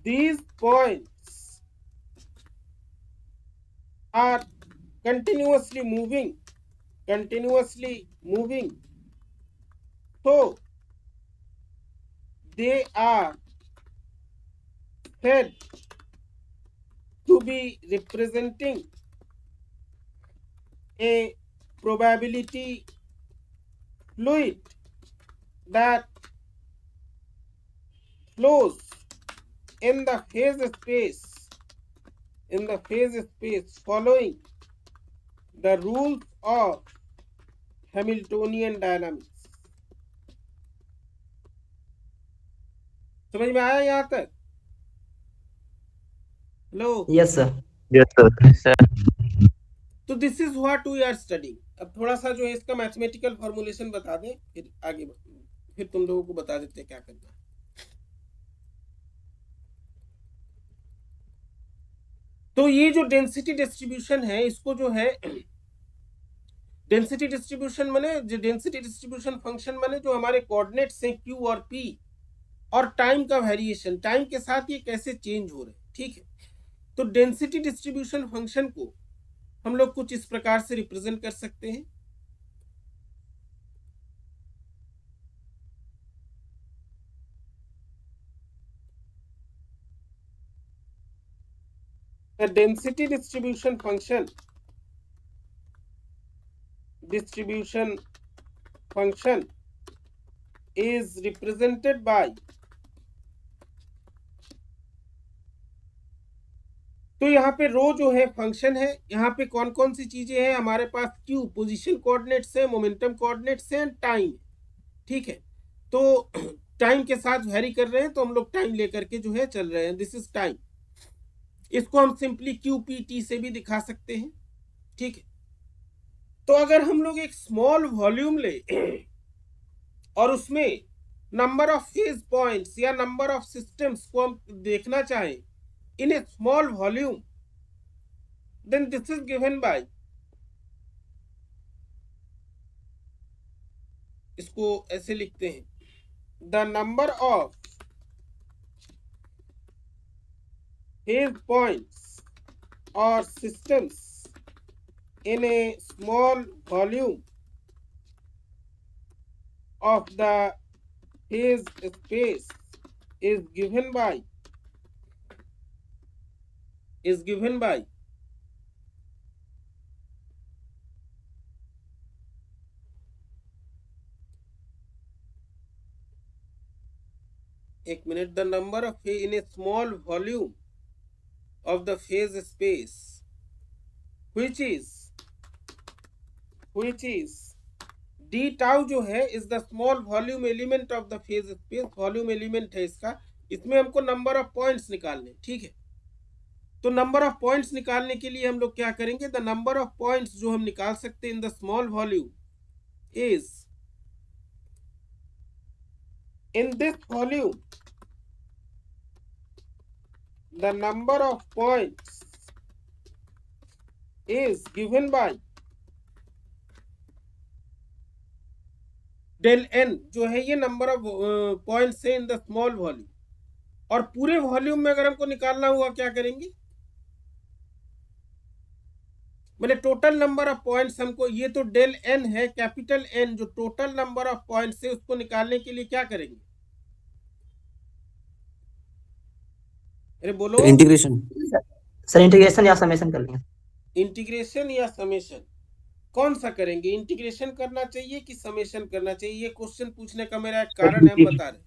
these points are continuously moving, so they are said to be representing a probability fluid that flows in the phase space following the rules of Hamiltonian dynamics. समझ में आया यहाँ तक? Hello, yes sir. Yes, sir. Yes, sir. तो this is what we are studying. अब थोड़ा सा जो है इसका मैथमेटिकल फॉर्मूलेशन बता दें, फिर तुम लोगों को बता देते हैं क्या करना है। तो ये जो डेंसिटी डिस्ट्रीब्यूशन है, इसको जो है डेंसिटी डिस्ट्रीब्यूशन माने डेंसिटी डिस्ट्रीब्यूशन फंक्शन माने जो हमारे कोऑर्डिनेट्स हैं Q और P और टाइम का वेरिएशन, टाइम के साथ ये कैसे चेंज हो रहे हैं, ठीक है। तो डेंसिटी डिस्ट्रीब्यूशन फंक्शन को हम लोग कुछ इस प्रकार से रिप्रेजेंट कर सकते हैं। The density distribution function is represented by, तो यहाँ पे रो जो है फंक्शन है, यहाँ पे कौन कौन सी चीजें हैं हमारे पास, Q पोजीशन कोऑर्डिनेट्स है, मोमेंटम कोऑर्डिनेट्स है, टाइम, ठीक है। तो टाइम के साथ वेरी कर रहे हैं तो हम लोग टाइम लेकर के जो है चल रहे हैं, दिस इज टाइम। इसको हम सिंपली QPT से भी दिखा सकते हैं, ठीक है। तो अगर हम लोग एक स्मॉल वॉल्यूम ले और उसमें नंबर ऑफ फेज पॉइंट्स या नंबर ऑफ सिस्टम्स को हम देखना चाहें in a small volume, then this is given by, इसको ऐसे लिखते हैं, the number of phase points or systems in a small volume of the phase space is given by एक minute, the number of in a small volume of the phase space which is d tau जो है is the small volume element of the phase space, volume element है इसका, इसमें हमको नंबर ऑफ पॉइंट्स निकालने, ठीक है। तो नंबर ऑफ पॉइंट्स निकालने के लिए हम लोग क्या करेंगे, द नंबर ऑफ पॉइंट्स जो हम निकाल सकते हैं in the small volume is, in this volume the number of points is given by del n, जो है ये नंबर ऑफ पॉइंट्स है इन द स्मॉल वॉल्यूम। और पूरे वॉल्यूम में अगर हमको निकालना हुआ क्या करेंगे, मतलब टोटल नंबर ऑफ पॉइंट्स हमको, ये तो डेल n है, कैपिटल N जो टोटल नंबर ऑफ पॉइंट्स है उसको निकालने के लिए क्या करेंगे, अरे बोलो। इंटीग्रेशन सर, इंटीग्रेशन या समेशन कर लेंगे। इंटीग्रेशन या समेशन, कौन सा करेंगे, इंटीग्रेशन करना चाहिए कि समेशन करना चाहिए, ये क्वेश्चन पूछने का मेरा एक कारण है, हम बता रहे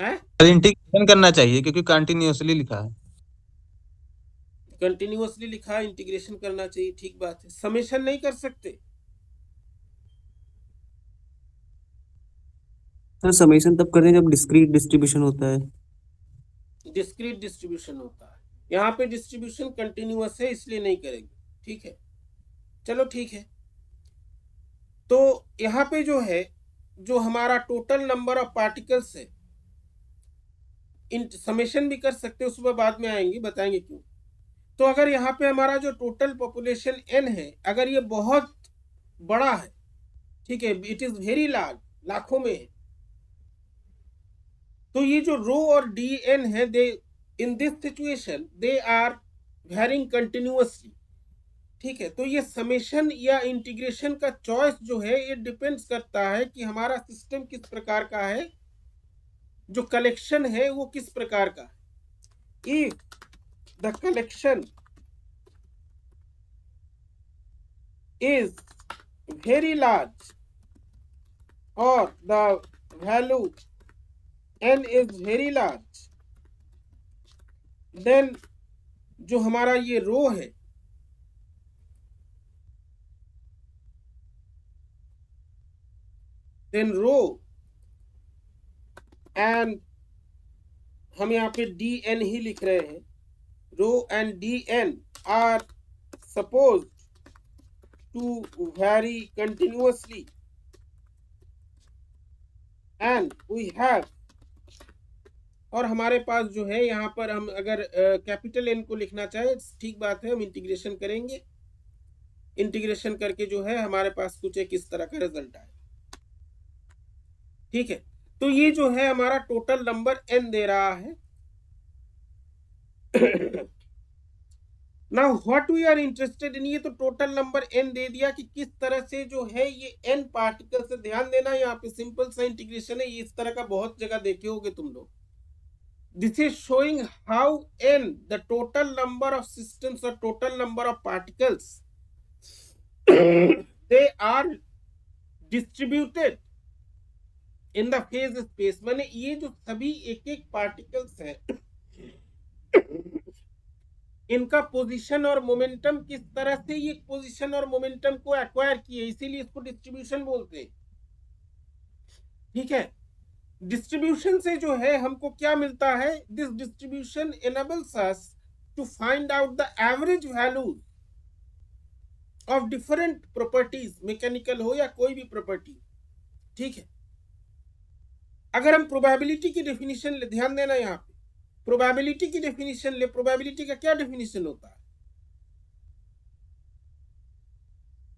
हैं। इंटीग्रेशन करना चाहिए क्योंकि कंटिन्यूअसली लिखा है, कंटिन्यूअसली लिखा है, इंटीग्रेशन करना चाहिए, ठीक बात है। समेशन नहीं कर सकते, सर समेशन तब करते हैं जब डिस्क्रीट डिस्ट्रीब्यूशन होता है। डिस्क्रीट डिस्ट्रीब्यूशन होता है, यहाँ पे डिस्ट्रीब्यूशन कंटिन्यूअस है इसलिए नहीं करेंगे। ठीक है, चलो ठीक है। तो यहाँ पे जो है, जो हमारा टोटल नंबर ऑफ पार्टिकल्स है, इन समेशन भी कर सकते हैं, उसमें बाद में आएंगे, बताएंगे क्यों। तो अगर यहाँ पे हमारा जो टोटल पॉपुलेशन n है, अगर ये बहुत बड़ा है, ठीक है, इट इज वेरी लार्ज, लाखों में है, तो ये जो रो और dn है, they in this situation they are varying continuously. ठीक है, तो ये समेशन या इंटीग्रेशन का चॉइस जो है, ये डिपेंड्स करता है कि हमारा सिस्टम किस प्रकार का है, जो कलेक्शन है वो किस प्रकार का है। If the collection is very large or the value n is very large, then जो हमारा ये रो है, then रो and हम यहाँ पे dn ही लिख रहे हैं, रो and dn are supposed to vary continuously and we have, और हमारे पास जो है यहाँ पर हम अगर कैपिटल N को लिखना चाहे ठीक बात है, हम इंटीग्रेशन करेंगे, इंटीग्रेशन करके जो है हमारे पास कुछ एक इस तरह का रिजल्ट आए। ठीक है, तो ये जो है हमारा टोटल नंबर n दे रहा है। Now what we are interested in, ये तो टोटल नंबर n दे दिया कि किस तरह से जो है ये n पार्टिकल से, ध्यान देना यहाँ पे सिंपल सा इंटीग्रेशन है, ये इस तरह का बहुत जगह देखे होगे तुम लोग। This is showing how n the total number of systems और total number of particles they are distributed in the phase space. माने ये जो सभी एक एक पार्टिकल्स हैं, इनका पोजीशन और मोमेंटम किस तरह से ये पोजीशन और मोमेंटम को एक्वायर किए, इसीलिए इसको डिस्ट्रीब्यूशन बोलते हैं। ठीक है, डिस्ट्रीब्यूशन से जो है हमको क्या मिलता है, this distribution enables us to find out the average value of different properties, mechanical हो या कोई भी प्रॉपर्टी। ठीक है, अगर हम प्रोबेबिलिटी की डेफिनेशन ले, ध्यान देना यहाँ पे, प्रोबेबिलिटी की डेफिनेशन ले, प्रोबेबिलिटी का क्या डेफिनेशन होता है,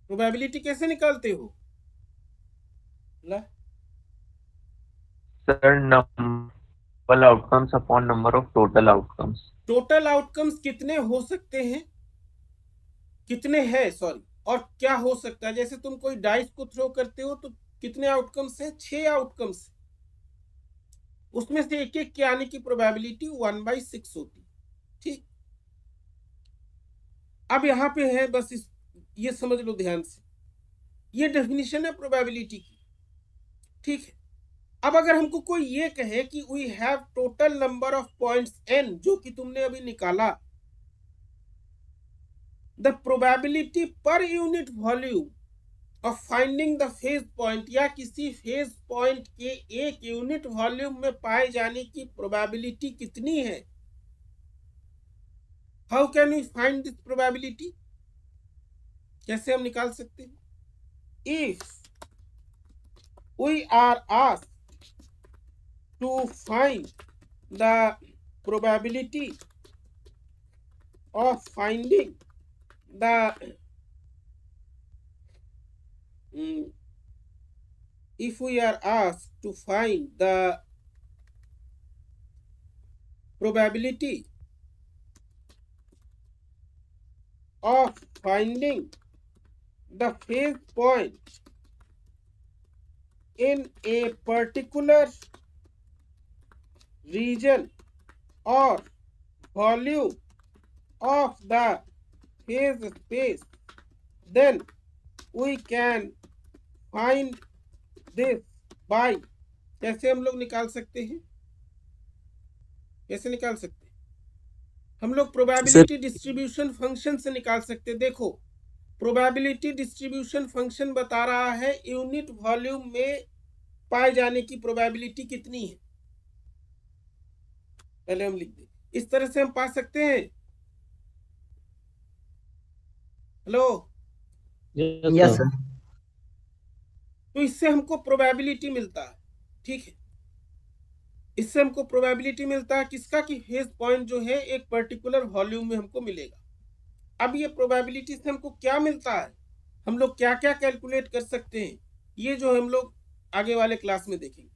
प्रोबेबिलिटी कैसे निकालते हो? Sir, number outcomes upon number of total outcomes. Total outcomes कितने हो सकते हैं, कितने हैं सॉरी, और क्या हो सकता है। जैसे तुम कोई डाइस को थ्रो करते हो तो कितने आउटकम्स है, 6 आउटकम्स, उसमें से एक एक के आने की प्रोबेबिलिटी 1/6 होती। ठीक, अब यहाँ पे है, बस ये समझ लो ध्यान से, ये डेफिनेशन है प्रोबेबिलिटी की। ठीक है, अब अगर हमको कोई ये कहे कि we have total number of points n, जो कि तुमने अभी निकाला, the probability per unit volume of finding the phase point, या किसी फेज पॉइंट के एक यूनिट वॉल्यूम में पाए जाने की प्रोबेबिलिटी कितनी है। How can we find this probability, कैसे हम निकाल सकते हैं? If we are asked to find the probability of finding the if we are asked to find the probability of finding the phase point in a particular region or volume of the phase space, then we can find this by, कैसे हम लोग निकाल सकते हैं, कैसे निकाल सकते हैं हम लोग? प्रोबेबिलिटी डिस्ट्रीब्यूशन फंक्शन से निकाल सकते हैं। देखो, प्रोबेबिलिटी डिस्ट्रीब्यूशन फंक्शन बता रहा है यूनिट वॉल्यूम में पाए जाने की प्रोबेबिलिटी कितनी है, पहले हम लिख दें। इस तरह से हम पा सकते हैं। Hello, yes sir. तो इससे हमको प्रोबेबिलिटी मिलता है, ठीक है। इससे हमको प्रोबेबिलिटी मिलता है किसका, कि फेज पॉइंट जो है एक पर्टिकुलर वॉल्यूम में हमको मिलेगा। अब ये प्रोबेबिलिटी से हमको क्या मिलता है, हम लोग क्या क्या कैलकुलेट कर सकते हैं, ये जो हम लोग आगे वाले क्लास में देखेंगे।